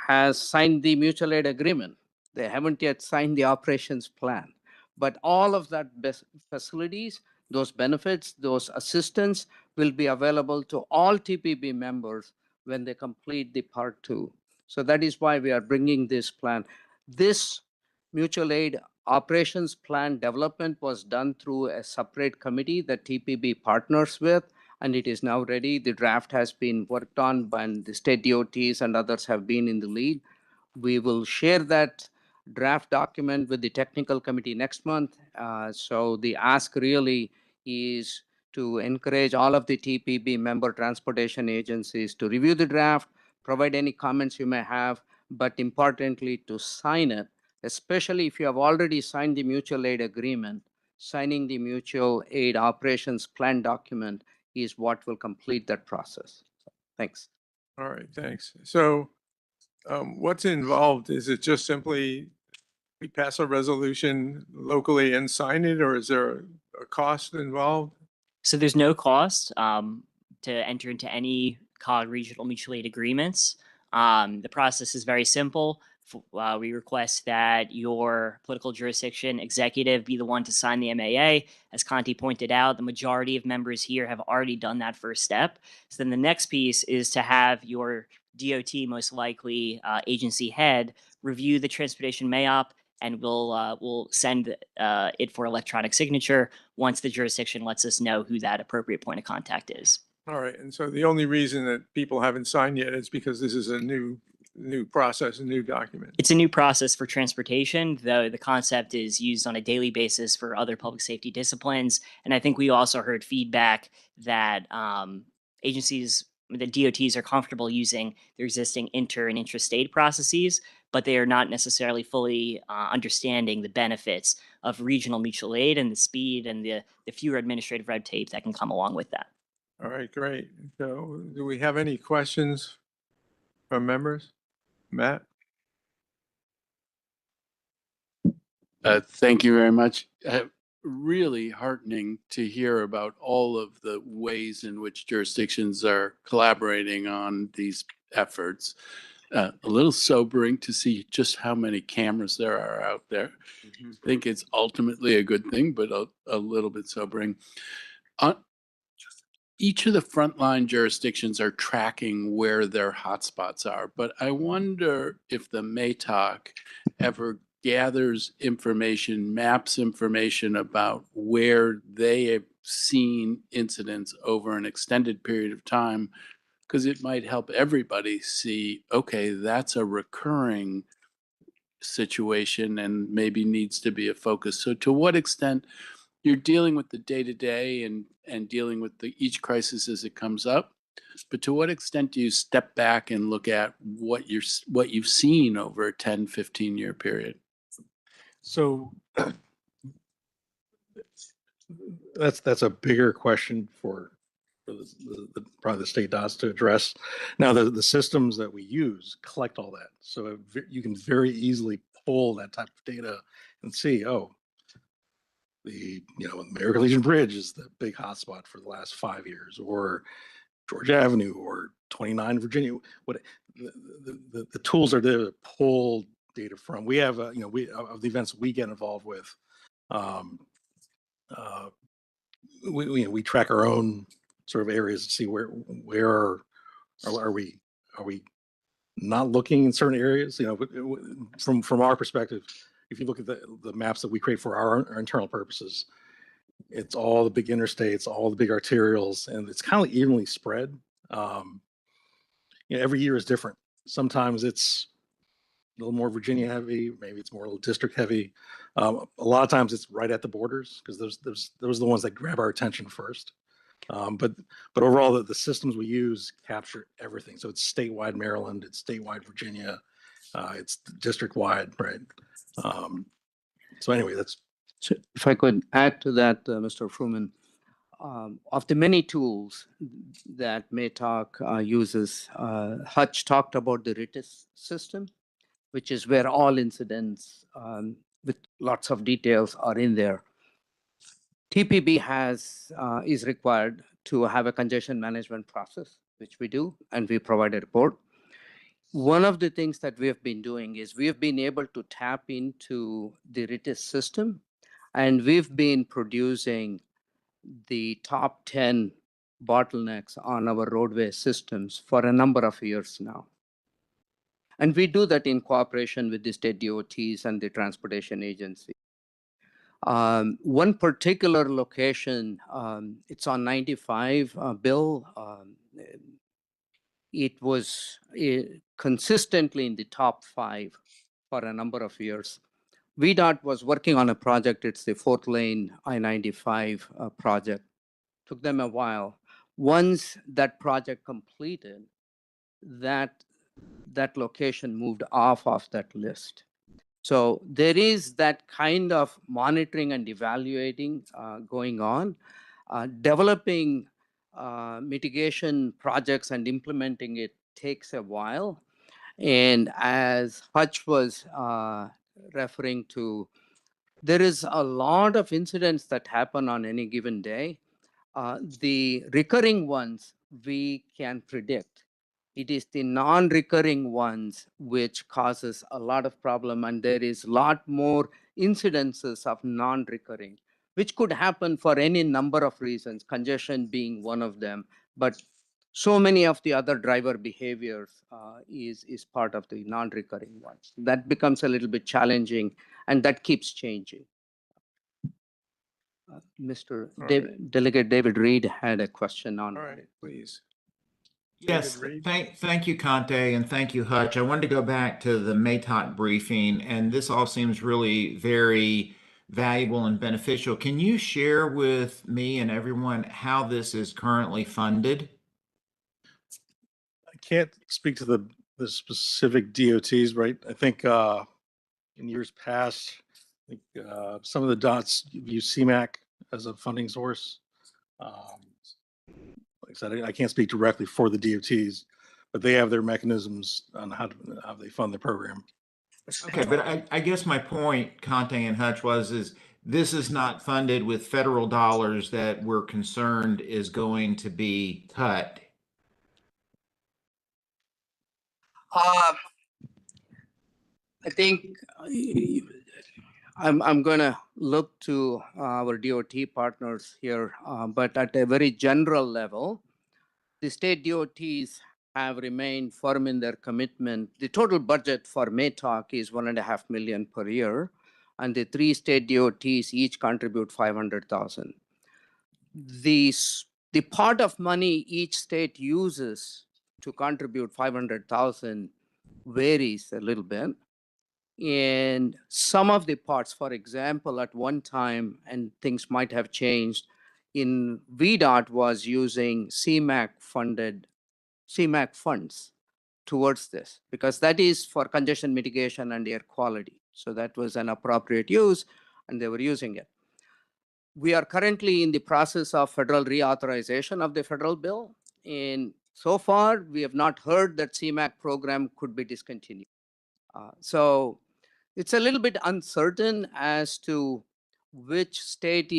has signed the mutual aid agreement. They haven't yet signed the operations plan. But all of that facilities, those benefits, those assistance will be available to all TPB members when they complete the part two. So that is why we are bringing this plan. This mutual aid operations plan development was done through a separate committee that TPB partners with, and it is now ready. The draft has been worked on by the state DOTs and others have been in the lead. We will share that draft document with the technical committee next month. So the ask really is to encourage all of the TPB member transportation agencies to review the draft, provide any comments you may have, but importantly to sign it, especially if you have already signed the mutual aid agreement. Signing the mutual aid operations plan document is what will complete that process. Thanks. All right, thanks. So what's involved? Is it just simply we pass a resolution locally and sign it, or is there a cost involved? So there's no cost to enter into any COG regional mutual aid agreements. The process is very simple. We request that your political jurisdiction executive be the one to sign the MAA. As Conti pointed out, the majority of members here have already done that first step. So then the next piece is to have your DOT, most likely agency head, review the transportation MAOP, and we'll send it for electronic signature once the jurisdiction lets us know who that appropriate point of contact is. All right, and so the only reason that people haven't signed yet is because this is a new process, a new document. It's a new process for transportation, though the concept is used on a daily basis for other public safety disciplines. And I think we also heard feedback that agencies, the DOTs are comfortable using their existing inter and intrastate processes, but they are not necessarily fully understanding the benefits of regional mutual aid and the speed and the fewer administrative red tape that can come along with that. All right, great. So do we have any questions from members? Matt? Thank you very much. Really heartening to hear about all of the ways in which jurisdictions are collaborating on these efforts. A little sobering to see just how many cameras there are out there. I think it's ultimately a good thing, but a little bit sobering. Each of the frontline jurisdictions are tracking where their hotspots are, but I wonder if the MATOC ever gathers information, maps information about where they have seen incidents over an extended period of time, because it might help everybody see, okay, that's a recurring situation and maybe needs to be a focus. So to what extent you're dealing with the day-to-day and dealing with each crisis as it comes up, but to what extent do you step back and look at what you've seen over a 10, 15-year period? So that's a bigger question for probably the state DOTs to address. Now, the systems that we use collect all that, so you can very easily pull that type of data and see, oh, the American Legion Bridge is the big hotspot for the last 5 years, or Georgia Avenue, or 29 Virginia. What the tools are there to pull data from. We have of the events we get involved with. We track our own sort of areas to see where are we not looking in certain areas. From our perspective, if you look at the maps that we create for our internal purposes, it's all the big interstates, all the big arterials, and it's kind of evenly spread. Every year is different. Sometimes it's a little more Virginia heavy, maybe it's more district heavy. A lot of times it's right at the borders, because those are the ones that grab our attention first. But overall, the systems we use capture everything. So it's statewide Maryland, it's statewide Virginia, it's district wide, right? So anyway, that's. So if I could add to that, Mr. Fruman, of the many tools that MATOC uses, Hutch talked about the RITIS system, which is where all incidents with lots of details are in there. TPB is required to have a congestion management process, which we do, and we provide a report. One of the things that we have been doing is we have been able to tap into the RITIS system, and we've been producing the top 10 bottlenecks on our roadway systems for a number of years now. And we do that in cooperation with the state DOTs and the transportation agency. One particular location, it's on 95, Bill. It was consistently in the top 5 for a number of years. VDOT was working on a project. It's the 4th lane I-95 project. Took them a while. Once that project completed, that location moved off of that list. So there is that kind of monitoring and evaluating going on. Developing mitigation projects and implementing it takes a while. And as Hutch was referring to, there is a lot of incidents that happen on any given day. The recurring ones we can predict. It is the non-recurring ones which causes a lot of problem, and there is a lot more incidences of non-recurring, which could happen for any number of reasons, congestion being one of them. But so many of the other driver behaviors is part of the non-recurring ones. That becomes a little bit challenging, and that keeps changing. Mr. Delegate David Reed had a question on. All right, please. Yes, David Reed? thank you, Conte, and thank you, Hutch. I wanted to go back to the MATOC briefing, and this all seems really very valuable and beneficial. Can you share with me and everyone how this is currently funded? I can't speak to the specific DOTs, right? I think in years past, I think some of the dots use CMAQ as a funding source. Like I said, I can't speak directly for the DOTs, but they have their mechanisms on how they fund the program. Okay, but I guess my point, Conte and Hutch, is this is not funded with federal dollars that we're concerned is going to be cut. I think I'm going to look to our DOT partners here, but at a very general level, the state DOTs have remained firm in their commitment. The total budget for MATOC is $1.5 million per year, and the 3 state DOTs each contribute $500,000. The part of money each state uses to contribute $500,000 varies a little bit. And some of the parts, for example, at one time, and things might have changed, in VDOT was using CMAQ funds towards this, because that is for congestion mitigation and air quality. So that was an appropriate use, and they were using it. We are currently in the process of federal reauthorization of the federal bill. And so far, we have not heard that CMAQ program could be discontinued. So it's a little bit uncertain as to which state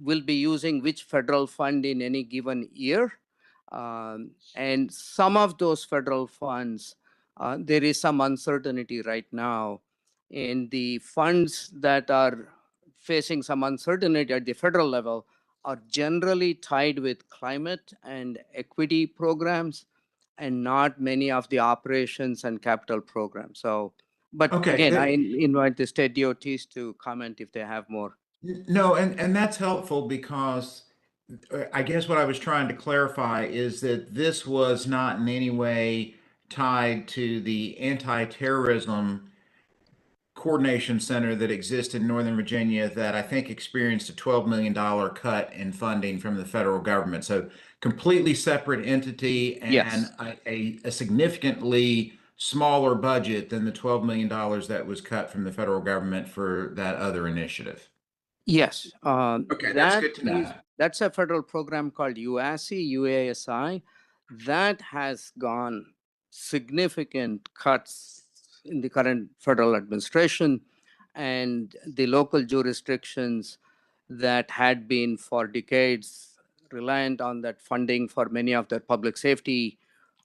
will be using which federal fund in any given year. And some of those federal funds, there is some uncertainty right now. And the funds that are facing some uncertainty at the federal level are generally tied with climate and equity programs, and not many of the operations and capital programs. So, but Okay, again, I invite the state DOTs to comment if they have more. No, and that's helpful because I guess what I was trying to clarify is that this was not in any way tied to the anti-terrorism coordination center that exists in Northern Virginia that I think experienced a $12 million cut in funding from the federal government. So completely separate entity and Yes. a significantly smaller budget than the $12 million that was cut from the federal government for that other initiative. Yes. Okay, that's good to know. That's a federal program called UASI. That has gone significant cuts in the current federal administration, and the local jurisdictions that had been for decades reliant on that funding for many of their public safety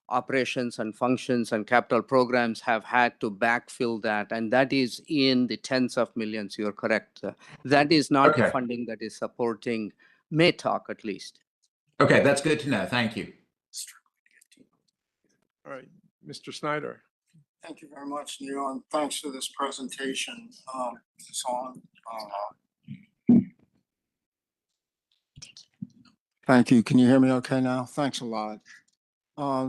operations and functions and capital programs have had to backfill that, and that is in the tens of millions. You're correct. That is not the funding that is supporting MATOC, at least. Okay, that's good to know. Thank you. All right, Mr. Snyder. Thank you very much, Neil, and thanks for this presentation. It's on. Thank you. Can you hear me okay now? Thanks a lot.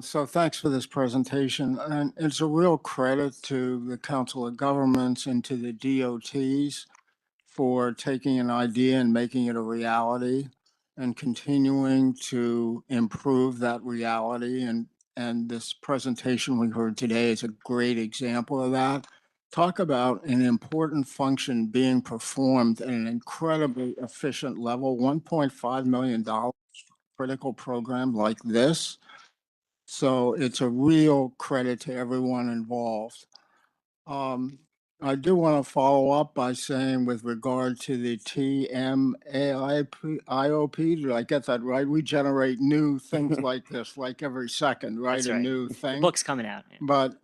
So thanks for this presentation, and it's a real credit to the Council of Governments and to the DOTs for taking an idea and making it a reality and continuing to improve that reality. And this presentation we heard today is a great example of that. Talk about an important function being performed at an incredibly efficient level, $1.5 million critical program like this. So it's a real credit to everyone involved. I do want to follow up by saying with regard to the TMAIOP, did I get that right? We generate new things like this, like every second, right? That's A right. new The thing. book's coming out. Yeah. But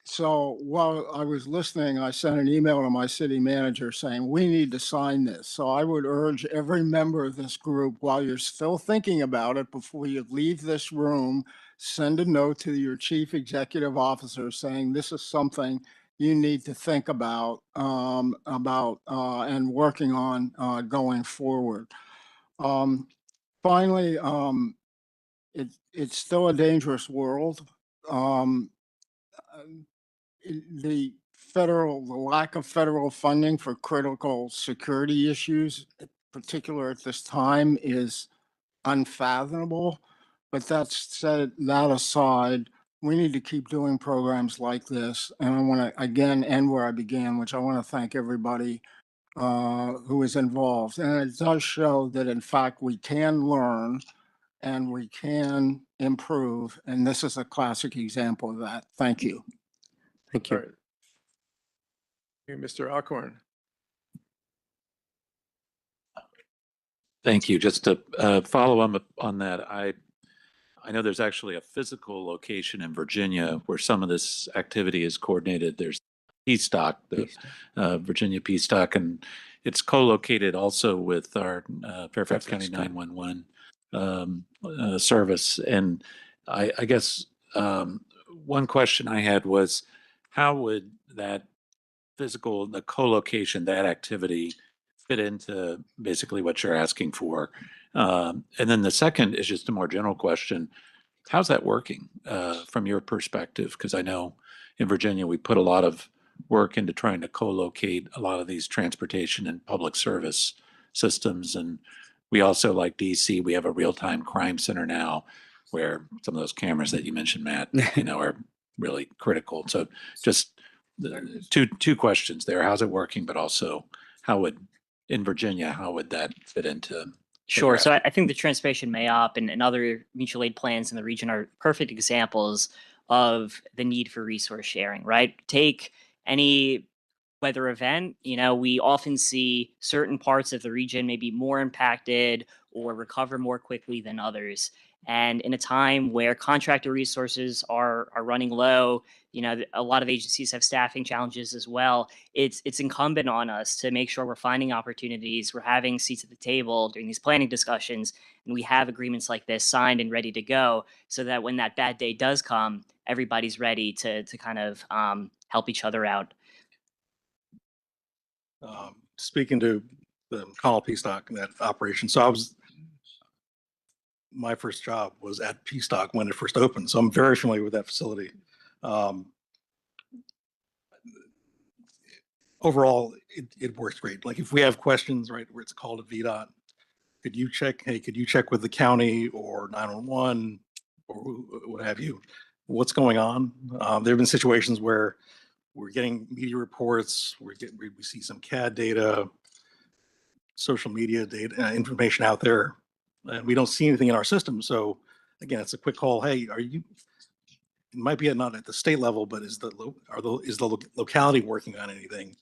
so while I was listening, I sent an email to my city manager saying, we need to sign this. So I would urge every member of this group, while you're still thinking about it, before you leave this room, send a note to your chief executive officer saying this is something you need to think about and working on going forward. Finally, it's still a dangerous world. The lack of federal funding for critical security issues, in particular at this time, is unfathomable. But that aside, we need to keep doing programs like this. And I want to again end where I began, which I want to thank everybody who is involved. And it does show that in fact we can learn and we can improve. And this is a classic example of that. Thank you. Thank All you. right. Okay, Mr. Alcorn. Thank you. Just to follow on that, I know there's actually a physical location in Virginia where some of this activity is coordinated. There's PSTOC, the Virginia PSTOC, and it's co-located also with our Fairfax County 911 service. And I guess one question I had was, how would the co-location, that activity fit into basically what you're asking for? And then the second is just a more general question. How's that working from your perspective? Because I know in Virginia, we put a lot of work into trying to co-locate a lot of these transportation and public service systems. And we also, like DC, we have a real-time crime center now where some of those cameras that you mentioned, Matt, are really critical. So just two questions there. How's it working? But also, in Virginia, how would that fit into? Sure. So I think the Transportation MAOP and other mutual aid plans in the region are perfect examples of the need for resource sharing, right? Take any weather event, we often see certain parts of the region maybe more impacted or recover more quickly than others. And in a time where contractor resources are running low, a lot of agencies have staffing challenges as well. It's incumbent on us to make sure we're finding opportunities, we're having seats at the table during these planning discussions, and we have agreements like this signed and ready to go, so that when that bad day does come, everybody's ready to kind of help each other out. Speaking to the Call PSTOC and that operation, so my first job was at PSTOC when it first opened, so I'm very familiar with that facility. Overall, it works great. Like if we have questions, right, where it's called a VDOT, could you check with the county or 911 or what have you, what's going on? There have been situations where we're getting media reports, we see some CAD data, social media data, information out there, and we don't see anything in our system. So again, it's a quick call. Hey, it might be not at the state level, but is the locality working on anything?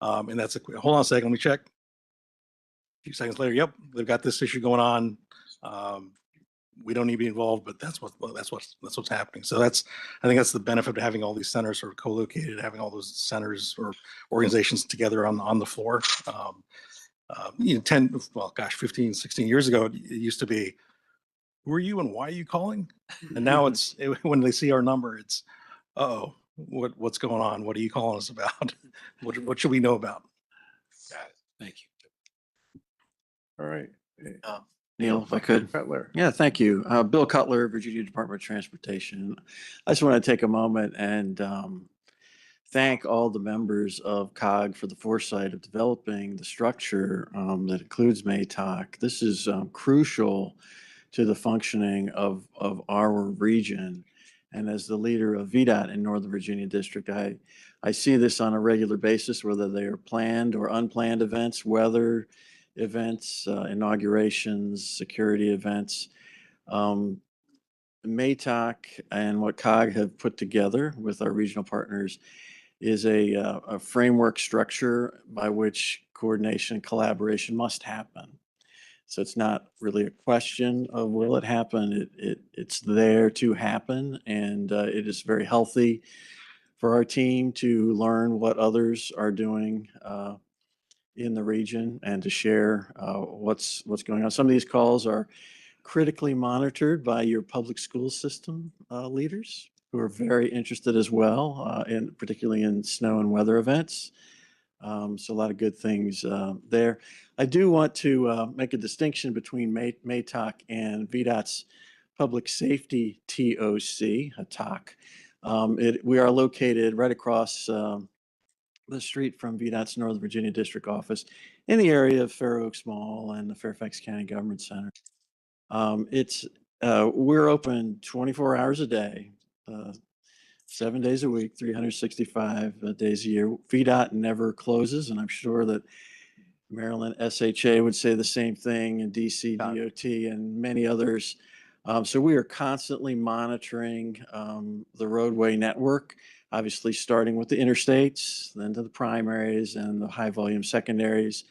And that's hold on a second, let me check. A few seconds later, yep, they've got this issue going on. We don't need to be involved, but that's what's happening. So I think that's the benefit of having all these centers sort of co-located, having all those centers or organizations together on the floor. 15, 16 years ago, it used to be, who are you and why are you calling? And now when they see our number, it's, uh-oh, what's going on? What are you calling us about? What should we know about? Got it. Thank you. All right. Neil, if I could. Cutler. Yeah, thank you. Bill Cutler, Virginia Department of Transportation. I just want to take a moment and thank all the members of COG for the foresight of developing the structure that includes MATOC. This is crucial to the functioning of our region. And as the leader of VDOT in Northern Virginia District, I see this on a regular basis, whether they are planned or unplanned events, weather events, inaugurations, security events. MATOC and what COG have put together with our regional partners is a framework structure by which coordination and collaboration must happen. So it's not really a question of will it happen. It's there to happen, and it is very healthy for our team to learn what others are doing in the region and to share what's going on. Some of these calls are critically monitored by your public school system leaders, who are very interested as well, particularly in snow and weather events. So a lot of good things there. I do want to make a distinction between MATOC and VDOT's Public Safety TOC, a TOC. We are located right across the street from VDOT's Northern Virginia District Office in the area of Fair Oaks Mall and the Fairfax County Government Center. We're open 24 hours a day, 7 days a week, 365 days a year. VDOT never closes, and I'm sure that Maryland SHA would say the same thing, and DC DOT and many others. So we are constantly monitoring the roadway network, obviously starting with the interstates, then to the primaries and the high volume secondaries.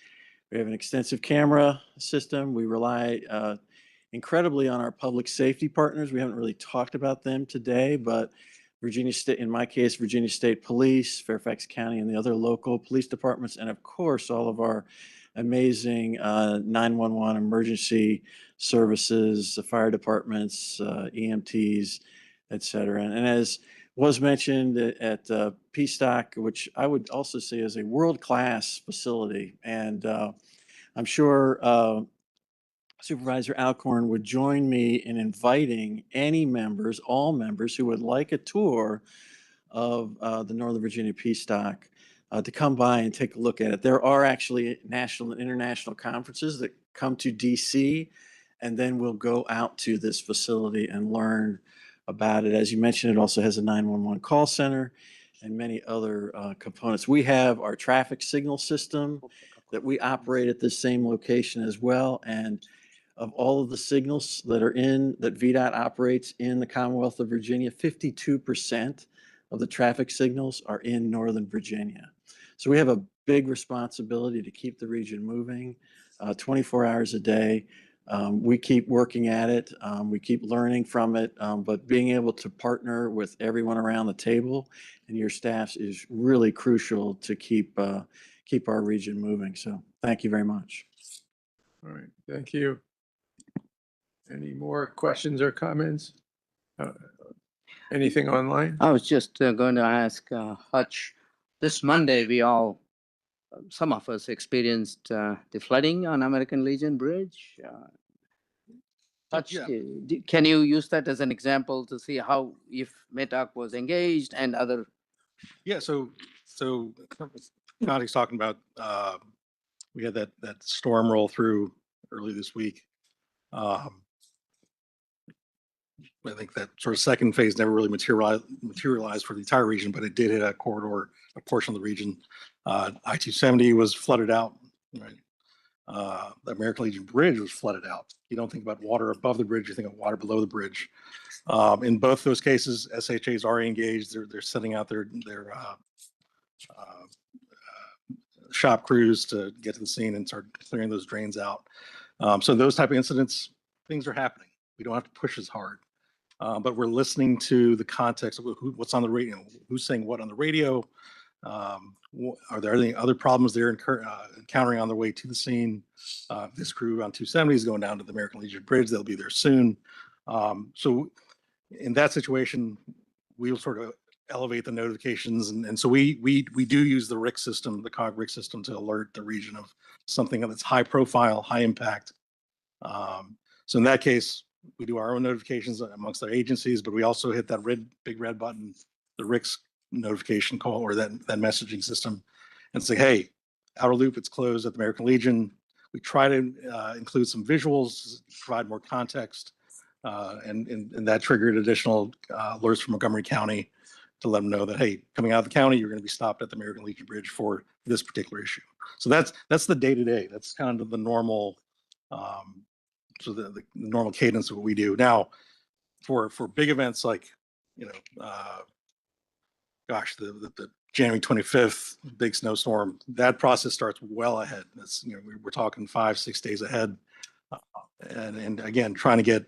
We have an extensive camera system. We rely incredibly on our public safety partners. We haven't really talked about them today, but Virginia State, in my case, Virginia State Police, Fairfax County, and the other local police departments, and of course, all of our amazing 911 emergency services, the fire departments, EMTs, et cetera. And as was mentioned at PSTOC, which I would also say is a world-class facility, and I'm sure Supervisor Alcorn would join me in inviting any members, all members who would like a tour of the Northern Virginia PSTOC to come by and take a look at it. There are actually national and international conferences that come to DC, and then we'll go out to this facility and learn about it. As you mentioned, it also has a 911 call center and many other components. We have our traffic signal system that we operate at this same location as well, and of all of the signals that VDOT operates in the Commonwealth of Virginia, 52% of the traffic signals are in Northern Virginia. So we have a big responsibility to keep the region moving 24 hours a day. We keep working at it. We keep learning from it, but being able to partner with everyone around the table and your staffs is really crucial to keep our region moving. So thank you very much. All right, thank you. Any more questions or comments? Anything online? I was just going to ask Hutch, this Monday some of us experienced the flooding on American Legion Bridge. Hutch, can you use that as an example to see how, if METAC was engaged and other? Yeah, so Connie's talking about, we had that storm roll through early this week. I think that sort of second phase never really materialized for the entire region, but it did hit a corridor, a portion of the region. I-270 was flooded out, right? The American Legion Bridge was flooded out. You don't think about water above the bridge, you think of water below the bridge. In both those cases, SHA is already engaged. They're sending out their shop crews to get to the scene and start clearing those drains out. So those type of incidents, things are happening. We don't have to push as hard. But we're listening to the context of what's on the radio, who's saying what on the radio. Are there any other problems they're encountering on their way to the scene? This crew on 270 is going down to the American Legion Bridge. They'll be there soon. So in that situation, we'll sort of elevate the notifications. And so we do use the RIC system, the COG RIC system, to alert the region of something that's high profile, high impact. So in that case, we do our own notifications amongst our agencies, but we also hit that big red button, the RICS notification call, or that messaging system, and say, hey, outer loop, it's closed at the American Legion. We try to include some visuals, provide more context, and that triggered additional alerts from Montgomery County to let them know that, hey, coming out of the county, you're going to be stopped at the American Legion Bridge for this particular issue. So that's the day-to-day. That's kind of the normal the normal cadence of what we do. Now, for big events like, gosh, the January 25th, big snowstorm. That process starts well ahead. That's, you know, we're talking 5-6 days ahead. And again, trying to get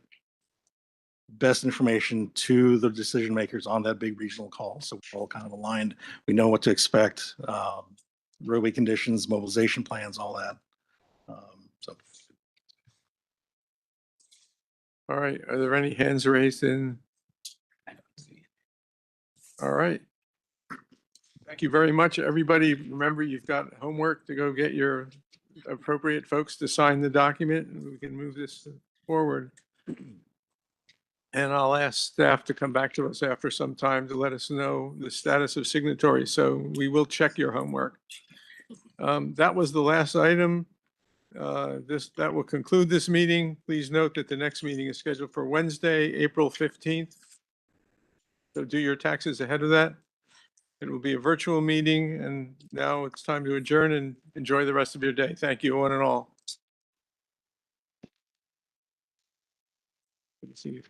best information to the decision makers on that big regional call. So we're all kind of aligned. We know what to expect, roadway conditions, mobilization plans, all that. So. All right, are there any hands raised in? All right. Thank you very much, everybody. Remember, you've got homework to go get your appropriate folks to sign the document, and we can move this forward. And I'll ask staff to come back to us after some time to let us know the status of signatories. So we will check your homework. That was the last item. That will conclude this meeting. Please note that the next meeting is scheduled for Wednesday, April 15th. So do your taxes ahead of that. It will be a virtual meeting, and now it's time to adjourn and enjoy the rest of your day. Thank you, one and all. Good to see you.